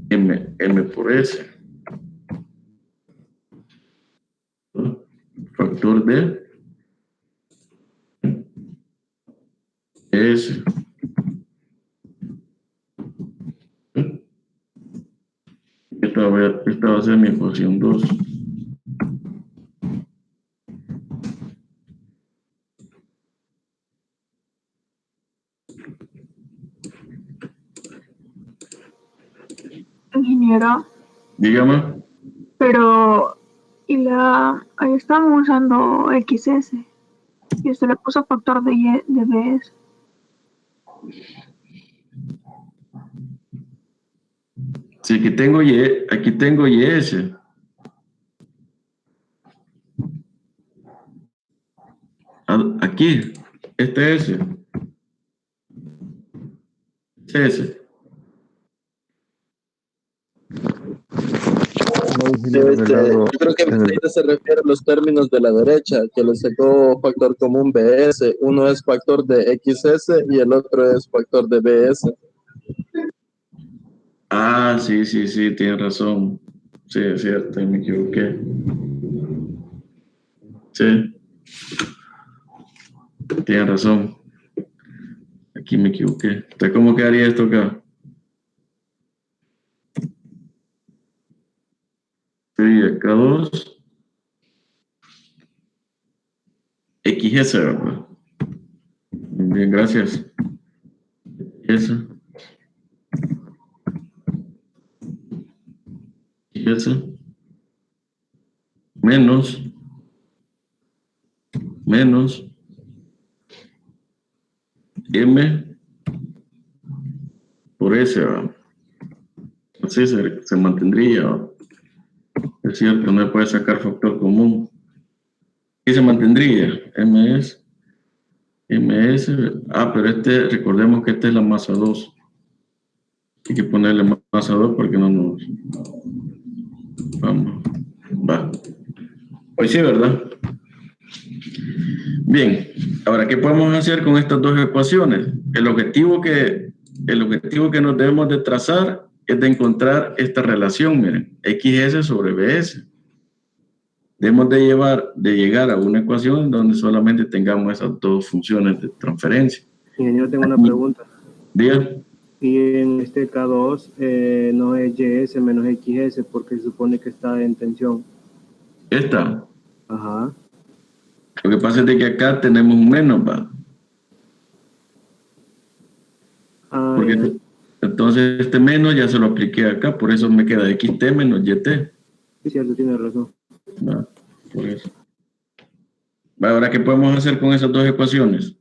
M por S. Factor de S. Esta va a ser mi ecuación 2. Ingeniero, Dígame. pero ahí estamos usando XS y usted le puso factor de BS. Sí, aquí tengo YS. Aquí, este S. S. Yo creo que ahorita se refiere a los términos de la derecha, que le sacó factor común BS. Uno es factor de XS y el otro es factor de BS. Ah, sí, tiene razón. Sí, es cierto, me equivoqué. Sí. Tiene razón. Aquí me equivoqué. Entonces, ¿cómo quedaría esto acá? Sería K2 XS, ¿verdad? Bien, gracias. XS XS menos M por S, ¿va? Así se mantendría, ¿va? Es cierto, no se puede sacar factor común. ¿Qué se mantendría? MS. Pero recordemos que esta es la masa 2. Hay que ponerle masa 2 porque no nos... Vamos. Va. Pues sí, ¿verdad? Bien. Ahora, ¿qué podemos hacer con estas dos ecuaciones? El objetivo que nos debemos de trazar es de encontrar esta relación, miren, XS sobre BS. Debemos de llegar a una ecuación donde solamente tengamos esas dos funciones de transferencia. Ingeniero, tengo una pregunta. Diga. Y en este K2 no es YS menos XS porque se supone que está en tensión. ¿Esta? Ajá. Lo que pasa es de que acá tenemos un menos, ¿va? Porque entonces este menos ya se lo apliqué acá, por eso me queda XT menos YT. Sí, cierto, tiene razón. Va, por eso. Va, ahora, ¿qué podemos hacer con esas dos ecuaciones?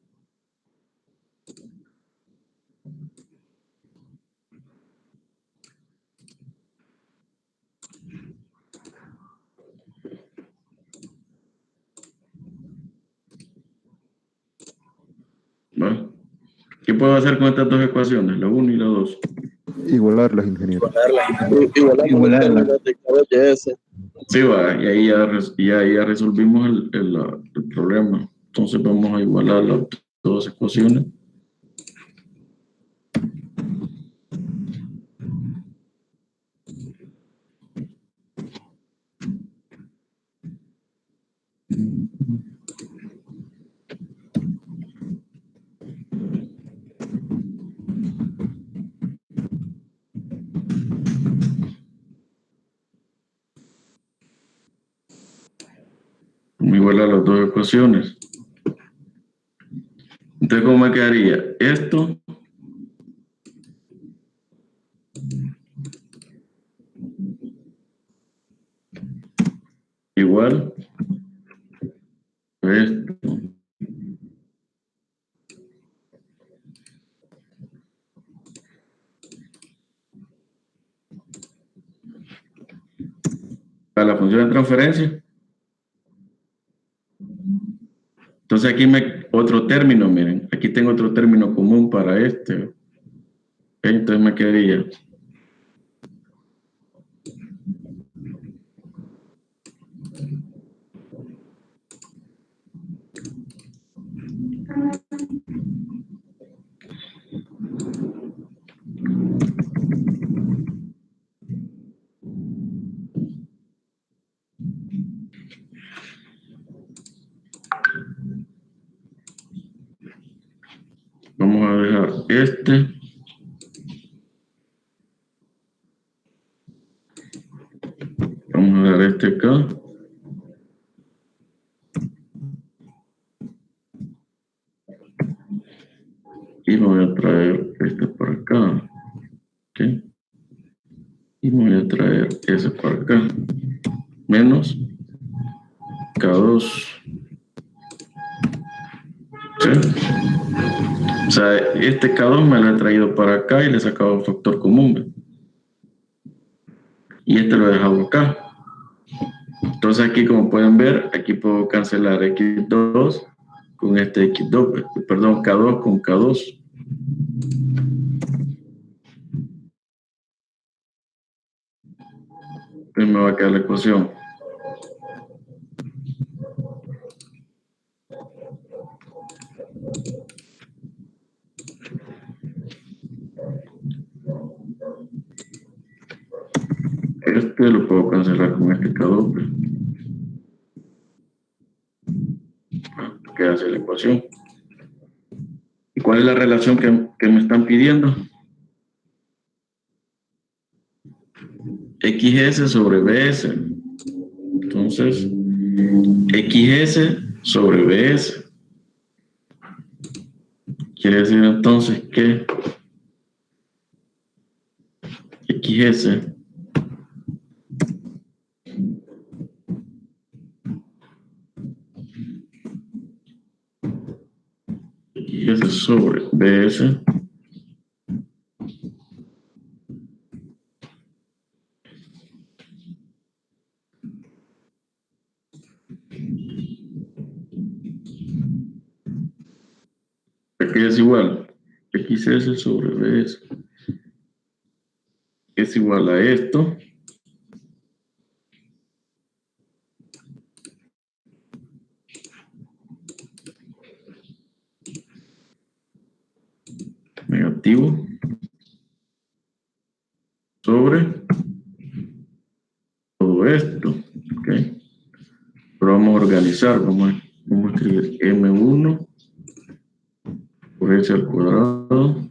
¿Va? ¿Qué puedo hacer con estas dos ecuaciones? La 1 y la 2. Igualarlas, ingeniero. Igualarlas. Sí, va, y ahí ya resolvimos el problema. Entonces vamos a igualar las dos ecuaciones. Vamos a igualar las dos ecuaciones. Entonces, ¿cómo me quedaría? Esto igual a esto. Para la función de transferencia. Entonces aquí otro término, miren, aquí tengo otro término común para este. Entonces me quedaría vamos a dejar este. Vamos a dar este acá. Y me voy a traer este para acá. ¿Ok? Y me voy a traer ese para acá. Menos K2. ¿Sí? O sea, este K2 me lo he traído para acá y le he sacado un factor común. ¿Ve? Y este lo he dejado acá. Entonces aquí, como pueden ver, aquí puedo cancelar X2 con este X2, perdón, K2 con K2. Entonces me va a quedar la ecuación. Este lo puedo cancelar con este K2. Queda así la ecuación. ¿Y cuál es la relación que me están pidiendo? XS sobre BS. Entonces, XS sobre BS. Quiere decir entonces que XS XS sobre BS aquí es igual XS sobre BS es igual a esto negativo sobre todo esto, ¿ok? Pero vamos a organizar, vamos a escribir M1 por S al cuadrado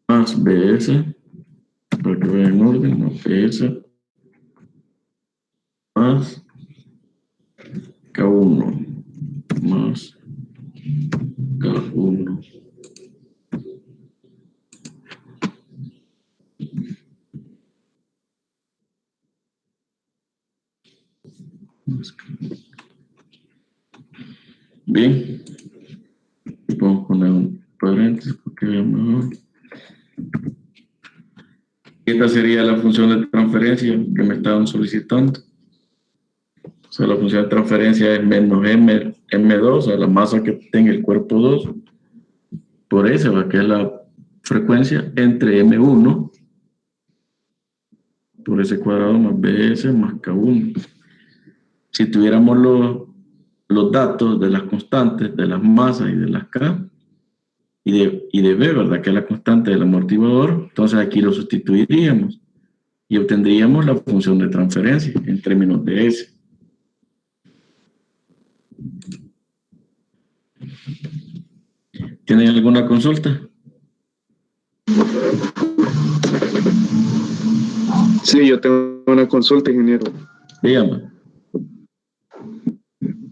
más BS, para que vean en orden, ¿no? BS más K1 más K1 bien, podemos poner un paréntesis porque vean mejor. Esta sería la función de transferencia que me estaban solicitando. O sea, la función de transferencia es menos M2, o sea, la masa que tenga el cuerpo 2, por S, que es la frecuencia, entre M1, por S cuadrado más BS más K1. Si tuviéramos los datos de las constantes, de las masas y de las K, y de B, ¿verdad? Que es la constante del amortiguador, entonces aquí lo sustituiríamos y obtendríamos la función de transferencia en términos de S. ¿Tienen alguna consulta? Sí, yo tengo una consulta, ingeniero. Dígame.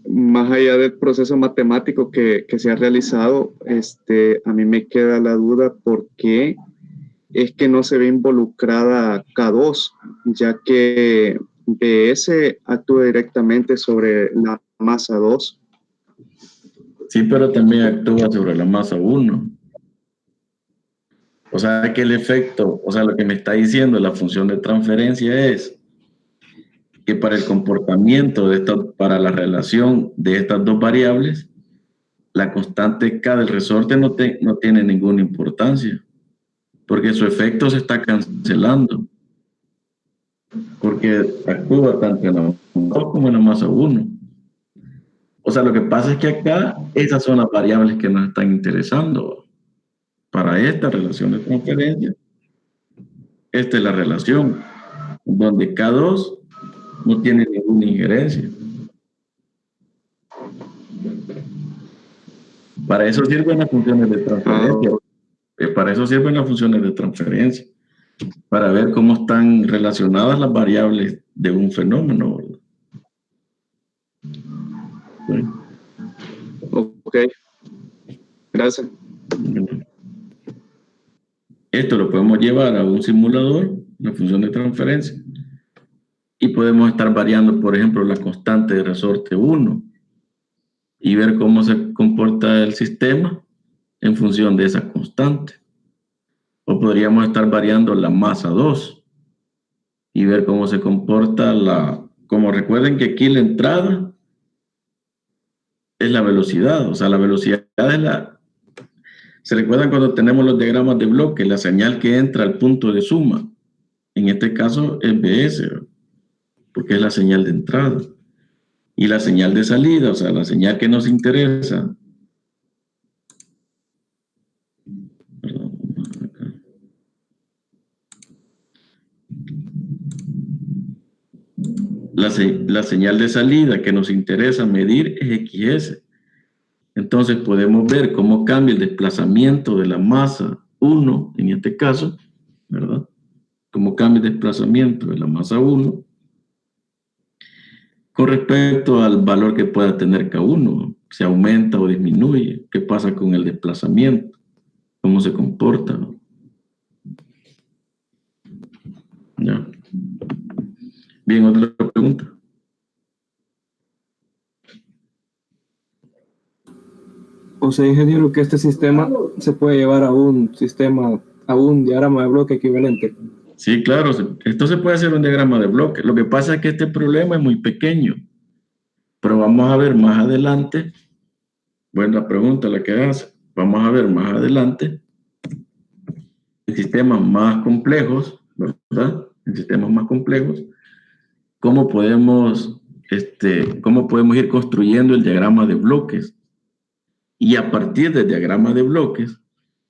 Más allá del proceso matemático que se ha realizado, a mí me queda la duda por qué es que no se ve involucrada K2, ya que BS actúa directamente sobre la masa 2. Sí, pero también actúa sobre la masa 1. O sea que el efecto, o sea, lo que me está diciendo la función de transferencia es que para el comportamiento para la relación de estas dos variables, la constante K del resorte no tiene ninguna importancia, porque su efecto se está cancelando, porque actúa tanto en la masa 2 como en la masa 1. O sea, lo que pasa es que acá esas son las variables que nos están interesando para esta relación de transferencia. Esta es la relación donde K2 no tiene ninguna injerencia. Para eso sirven las funciones de transferencia. Para eso sirven las funciones de transferencia. Para ver cómo están relacionadas las variables de un fenómeno. Sí. Ok. Gracias. Esto lo podemos llevar a un simulador, la función de transferencia. Y podemos estar variando, por ejemplo, la constante de resorte 1 y ver cómo se comporta el sistema en función de esa constante. O podríamos estar variando la masa 2 y ver cómo se comporta como recuerden que aquí la entrada es la velocidad, o sea, la velocidad es ¿se recuerdan cuando tenemos los diagramas de bloque? La señal que entra al punto de suma, en este caso es BS, porque es la señal de entrada. Y la señal de salida, o sea, la señal que nos interesa. La señal de salida que nos interesa medir es XS. Entonces podemos ver cómo cambia el desplazamiento de la masa 1, en este caso, ¿verdad? Cómo cambia el desplazamiento de la masa 1 con respecto al valor que pueda tener K1, se aumenta o disminuye, qué pasa con el desplazamiento, cómo se comporta. ¿Ya? Bien, otra pregunta. O sea, ingeniero, que este sistema se puede llevar a un sistema, a un diagrama de bloque equivalente. Sí, claro, esto se puede hacer un diagrama de bloque. Lo que pasa es que este problema es muy pequeño, pero vamos a ver más adelante. Buena pregunta la que hace. Vamos a ver más adelante en sistemas más complejos, ¿verdad? En sistemas más complejos, cómo podemos ir construyendo el diagrama de bloques. Y a partir del diagrama de bloques,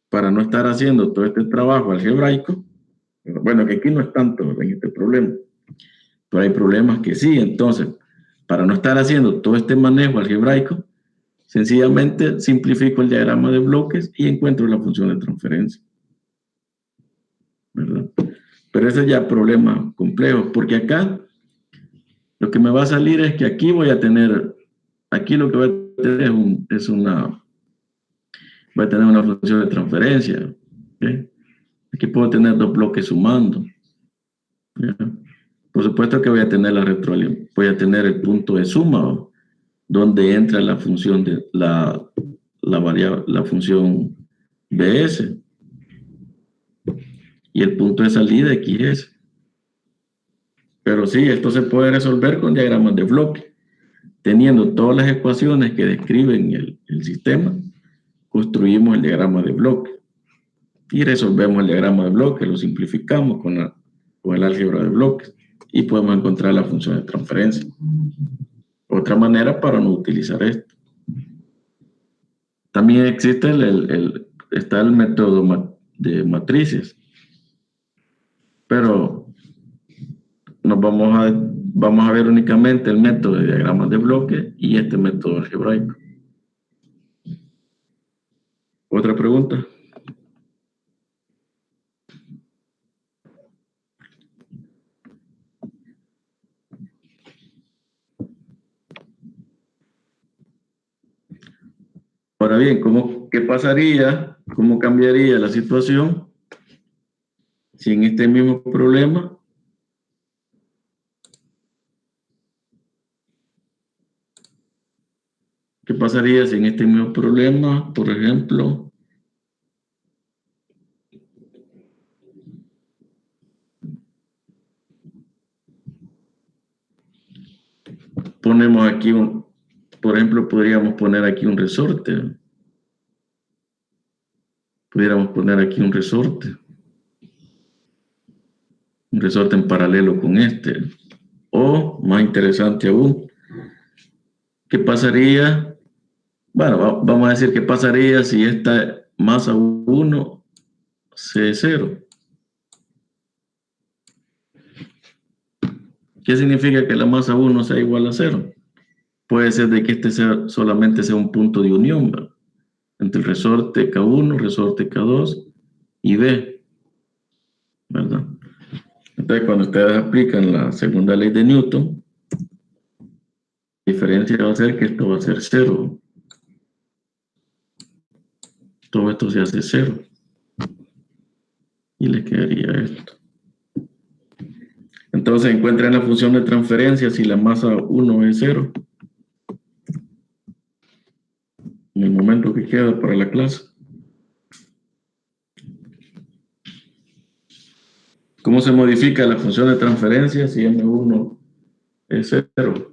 para no estar haciendo todo este trabajo algebraico, bueno, que aquí no es tanto en este problema, pero hay problemas que sí. Entonces, para no estar haciendo todo este manejo algebraico, sencillamente simplifico el diagrama de bloques y encuentro la función de transferencia, ¿verdad? Pero ese es ya problema complejo, porque acá lo que me va a salir es que aquí voy a tener, aquí lo que voy a tener voy a tener una función de transferencia, ¿okay? Aquí puedo tener dos bloques sumando, ¿ya? Por supuesto que voy a tener voy a tener el punto de suma, ¿no? Donde entra la función de la función bs y el punto de salida xs. Pero sí, esto se puede resolver con diagramas de bloque, teniendo todas las ecuaciones que describen el sistema. Construimos el diagrama de bloque y resolvemos el diagrama de bloque, lo simplificamos con el álgebra de bloques y podemos encontrar la función de transferencia. Otra manera para no utilizar esto. También existe está el método de matrices, pero vamos a ver únicamente el método de diagramas de bloque y este método algebraico. ¿Otra pregunta? Ahora bien, ¿qué pasaría? ¿Cómo cambiaría la situación si en este mismo problema ¿qué pasaría si en este mismo problema, por ejemplo, ponemos aquí por ejemplo, podríamos poner aquí un resorte? Pudiéramos poner aquí un resorte en paralelo con este. O, más interesante aún, ¿qué pasaría? Bueno, vamos a decir qué pasaría si esta masa 1 C0. ¿Qué significa que la masa 1 sea igual a 0? Puede ser de que este solamente sea un punto de unión, ¿verdad? Entre el resorte K1, resorte K2 y B, ¿verdad? Entonces, cuando ustedes aplican la segunda ley de Newton, la diferencia va a ser que esto va a ser 0. Todo esto se hace 0. Y le quedaría esto. Entonces, encuentren la función de transferencia si la masa 1 es 0. En el momento que queda para la clase. ¿Cómo se modifica la función de transferencia si M1 es 0?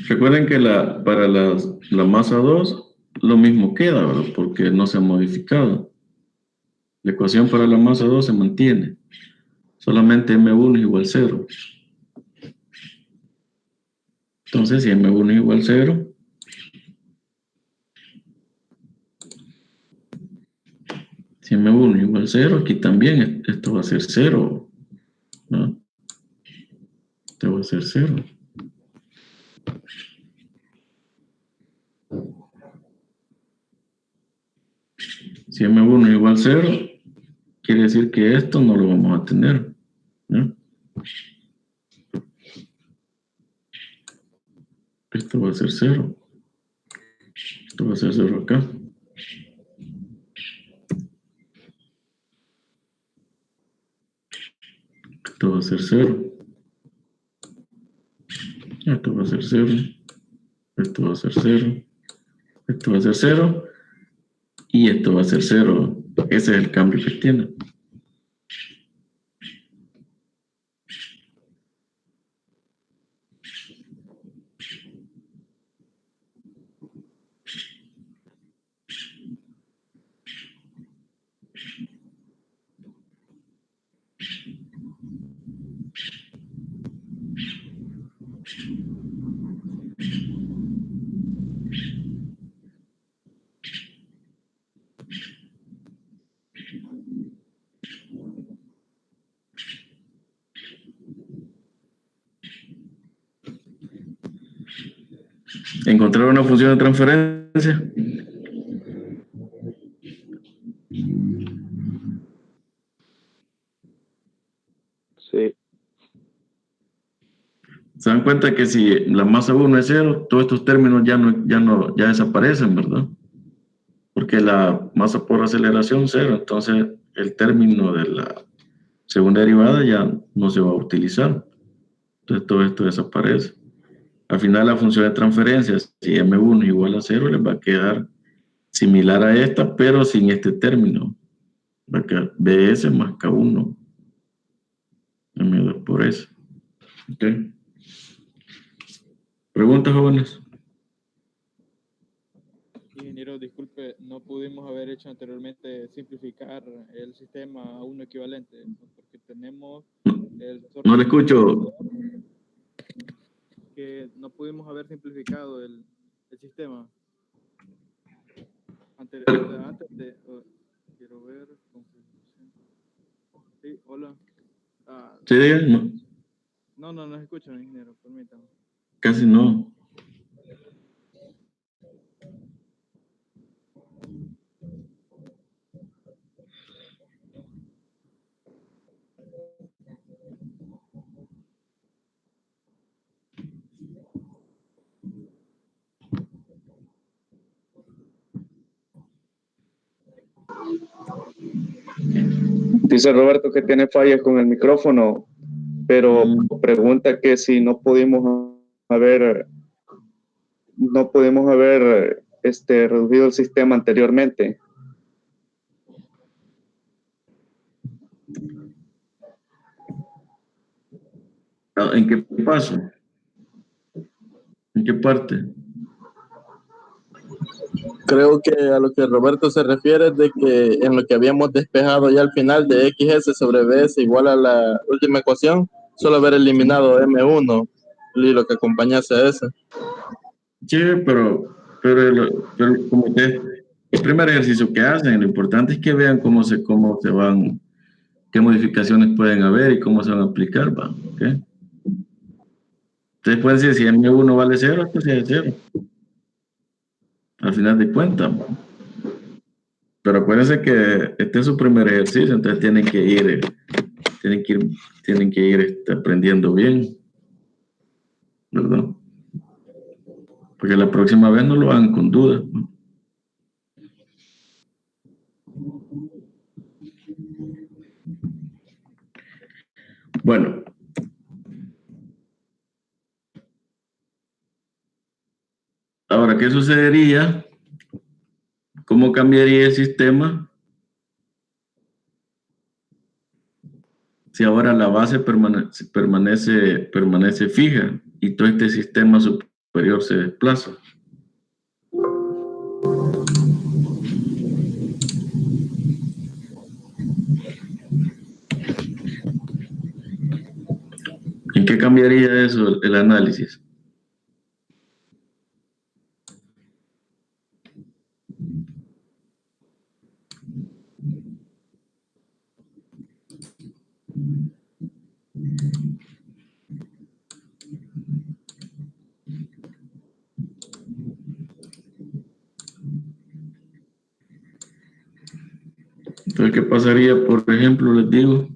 Recuerden que para la masa 2 lo mismo queda, ¿verdad? Porque no se ha modificado. La ecuación para la masa 2 se mantiene. Solamente M1 es igual a 0. Entonces, si M1 es igual a 0, si M1 es igual a 0, aquí también esto va a ser 0, ¿no? Esto va a ser 0. Si M1 es igual a 0, quiere decir que esto no lo vamos a tener, ¿no? Esto va a ser 0. Esto va a ser 0 acá. Esto va a ser 0. Esto va a ser 0. Esto va a ser 0. Esto va a ser 0. Y esto va a ser 0. Ese es el cambio que tiene. Encontrar una función de transferencia. Sí. Se dan cuenta que si la masa 1 es 0, todos estos términos ya desaparecen, ¿verdad? Porque la masa por aceleración 0, entonces el término de la segunda derivada ya no se va a utilizar. Entonces todo esto desaparece. Al final la función de transferencia, si M1 es igual a 0, les va a quedar similar a esta, pero sin este término. Va a quedar BS más K1. M2 por S. ¿Ok? ¿Preguntas, jóvenes? Ingeniero, disculpe, no pudimos haber hecho anteriormente simplificar el sistema a uno equivalente, porque tenemos el... No le escucho. Que no pudimos haber simplificado el sistema. Antes de quiero ver. Sí, hola. Sí, díganme. No escucho, ingeniero, permítame. Casi no. Dice Roberto que tiene fallas con el micrófono, pero pregunta que si no pudimos haber reducido el sistema anteriormente. ¿En qué paso? ¿En qué parte? Creo que a lo que Roberto se refiere es de que en lo que habíamos despejado ya al final de XS sobre BS igual a la última ecuación, solo haber eliminado M1 y lo que acompañase a ese. Sí, pero como el primer ejercicio que hacen, lo importante es que vean cómo se van, qué modificaciones pueden haber y cómo se van a aplicar, ¿va? ¿Okay? Ustedes pueden decir, si M1 vale 0, pues es 0. Al final de cuentas. Pero acuérdense que este es su primer ejercicio, entonces tienen que ir aprendiendo bien, ¿verdad? Porque la próxima vez no lo hagan con dudas. Bueno. Ahora, ¿qué sucedería? ¿Cómo cambiaría el sistema si ahora la base permanece fija y todo este sistema superior se desplaza? ¿En qué cambiaría eso el análisis? Entonces, ¿qué pasaría? Por ejemplo, les digo,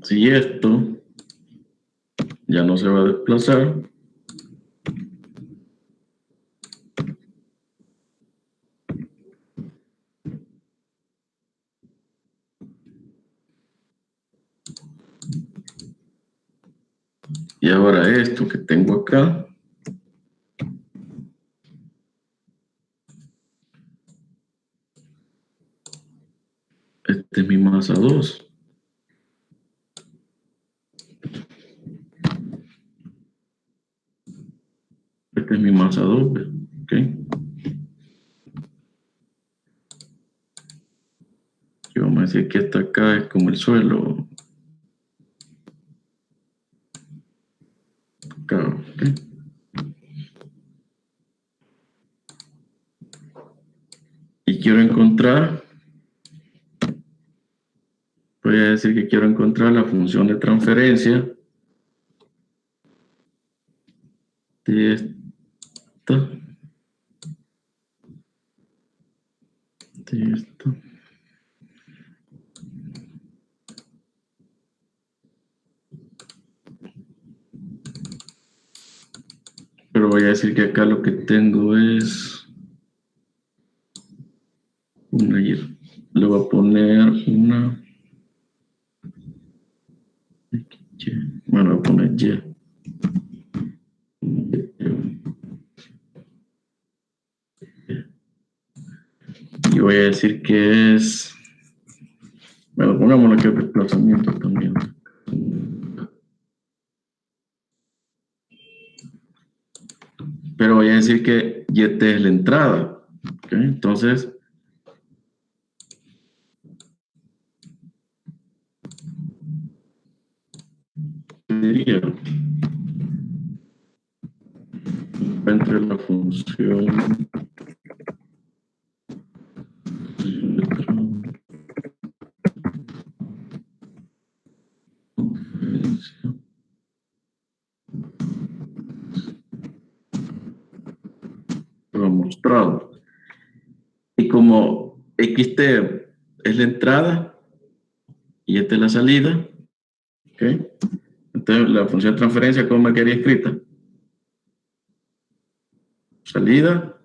si esto ya no se va a desplazar, y ahora esto que tengo acá, este es mi masa 2. Este es mi masa 2, ¿ok? Y vamos a decir que esta acá es como el suelo. Acá, ¿ok? Y quiero encontrar, voy a decir que quiero encontrar la función de transferencia de esta, de esta. Pero voy a decir que acá lo que tengo es una Y. Le voy a poner una Y. Bueno, voy a poner Y. Y voy a decir que es, bueno, pongámosle que es desplazamiento también. Pero voy a decir que YT es la entrada. ¿Okay? Entonces, diría entre la función lo mostrado. Y como XT es la entrada y esta es la salida, ¿okay? Entonces la función de transferencia, ¿cómo me quedaría escrita? Salida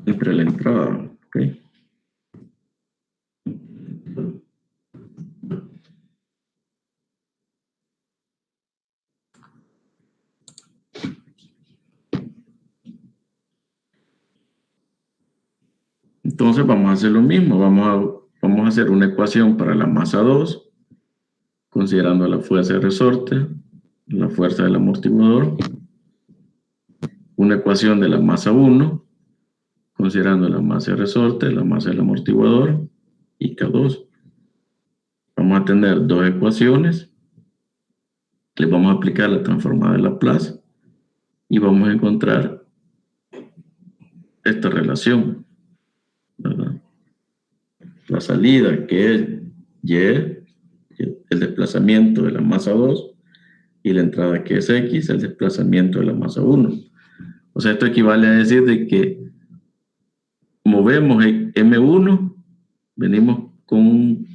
entre la entrada, ¿okay? Entonces vamos a hacer lo mismo, vamos a hacer una ecuación para la masa 2, considerando la fuerza de resorte, la fuerza del amortiguador, una ecuación de la masa 1, considerando la masa de resorte, la masa del amortiguador y K2. Vamos a tener dos ecuaciones, le vamos a aplicar la transformada de Laplace y vamos a encontrar esta relación, ¿verdad? La salida, que es Y, el desplazamiento de la masa 2, y la entrada, que es X, el desplazamiento de la masa 1. O sea, esto equivale a decir de que movemos M1, venimos con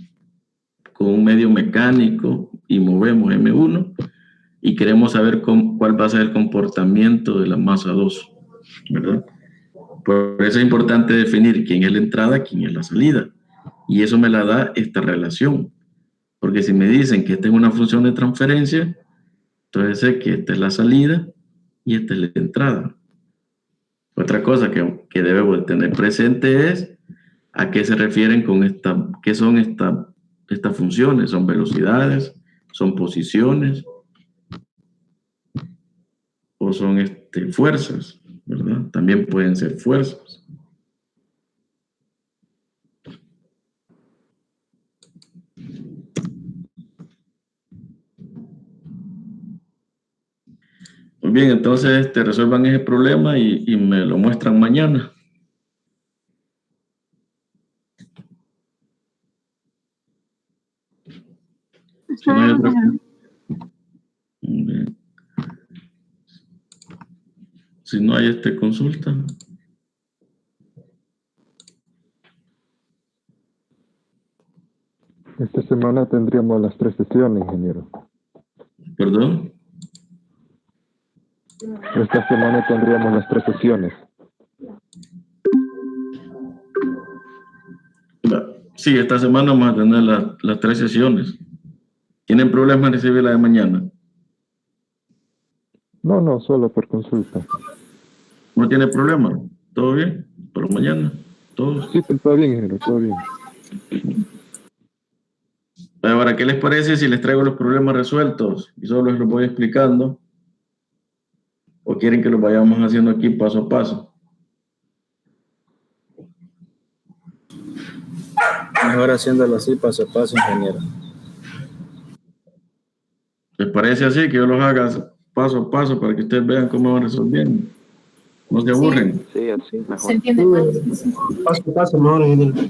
con un medio mecánico y movemos M1 y queremos saber cuál va a ser el comportamiento de la masa 2, ¿verdad? Por eso es importante definir quién es la entrada, quién es la salida. Y eso me la da esta relación. Porque si me dicen que esta es una función de transferencia, entonces sé que esta es la salida y esta es la entrada. Otra cosa que debemos de tener presente es a qué se refieren con qué son estas funciones. Son velocidades, son posiciones o son fuerzas, ¿verdad? También pueden ser fuerzas. Muy bien, entonces resuelvan ese problema y me lo muestran mañana. Si no hay otra... Si no hay consulta. Esta semana tendríamos las 3 sesiones, ingeniero. ¿Perdón? Esta semana tendríamos las 3 sesiones. Sí, esta semana vamos a tener las 3 sesiones. ¿Tienen problemas en recibir la de mañana? No, solo por consulta. ¿No tiene problema? ¿Todo bien? ¿Por mañana? ¿Todo? Sí, todo bien, ingeniero, todo bien. Ahora, ¿qué les parece si les traigo los problemas resueltos y solo les los voy explicando? ¿O quieren que los vayamos haciendo aquí paso a paso? Mejor haciéndolo así, paso a paso, ingeniero. ¿Les parece así que yo los haga paso a paso para que ustedes vean cómo van resolviendo? ¿No se aburren? Sí, así, mejor. Se entiende más. Paso a paso, mejor, ingeniero.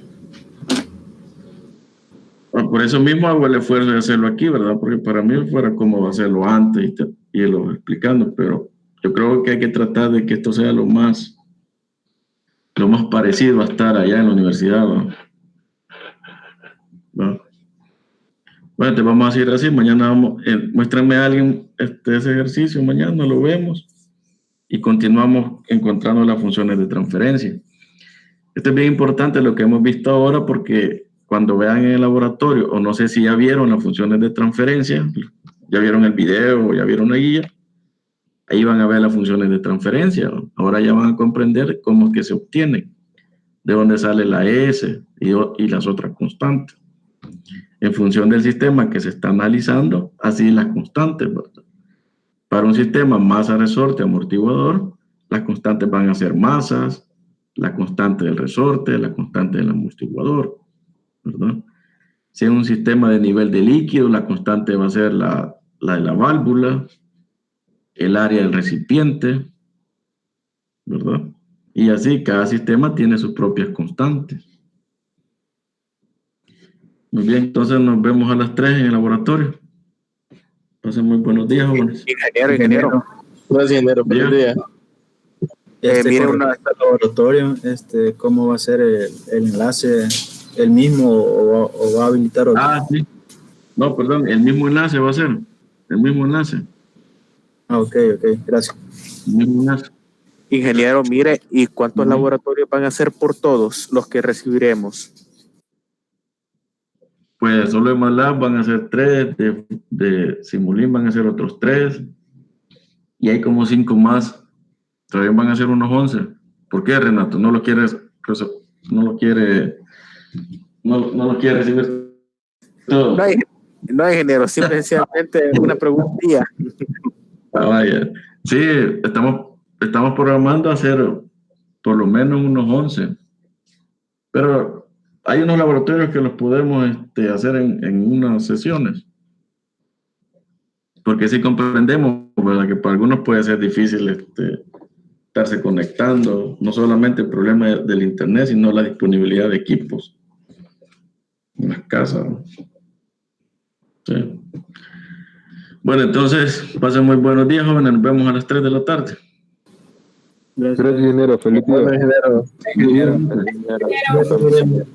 Por eso mismo hago el esfuerzo de hacerlo aquí, ¿verdad? Porque para mí fuera cómodo hacerlo antes y lo explicando, pero yo creo que hay que tratar de que esto sea lo más parecido a estar allá en la universidad, ¿no? Bueno, te vamos a decir así, mañana muéstrenme a alguien ese ejercicio, mañana lo vemos y continuamos encontrando las funciones de transferencia. Esto es bien importante lo que hemos visto ahora porque cuando vean en el laboratorio, o no sé si ya vieron las funciones de transferencia, ya vieron el video o ya vieron la guía, ahí van a ver las funciones de transferencia. Ahora ya van a comprender cómo es que se obtienen, de dónde sale la S y las otras constantes. En función del sistema que se está analizando, así las constantes, ¿verdad? Para un sistema masa, resorte, amortiguador, las constantes van a ser masas, la constante del resorte, la constante del amortiguador, ¿verdad? Si es un sistema de nivel de líquido, la constante va a ser la de la válvula, el área del recipiente, ¿verdad? Y así cada sistema tiene sus propias constantes. Muy bien, entonces nos vemos a las 3 en el laboratorio. Pasen muy buenos días, jóvenes. Ingeniero. Gracias, ingeniero. Buen día. Mire el laboratorio, ¿cómo va a ser el enlace? ¿El mismo o va a habilitar otro? Sí. No, perdón, el mismo enlace va a ser. El mismo enlace. Ok, gracias. El mismo enlace. Ingeniero, mire, ¿y cuántos laboratorios van a ser por todos los que recibiremos? Pues solo de MATLAB van a ser 3, de Simulink van a ser otros 3, y hay como 5 más. Todavía van a ser unos 11. ¿Por qué, Renato? ¿No lo quiere recibir todo? No, ingeniero, simplemente una preguntilla. Vaya. Sí, estamos programando hacer por lo menos unos 11. Pero hay unos laboratorios que los podemos hacer en unas sesiones. Porque sí comprendemos, ¿verdad?, que para algunos puede ser difícil estarse conectando, no solamente el problema del internet, sino la disponibilidad de equipos en las casas, ¿no? Sí. Bueno, entonces, pasen muy buenos días, jóvenes. Nos vemos a las 3 de la tarde. Gracias, ingeniero. Feliz día. Ingeniero. Gracias, ingeniero.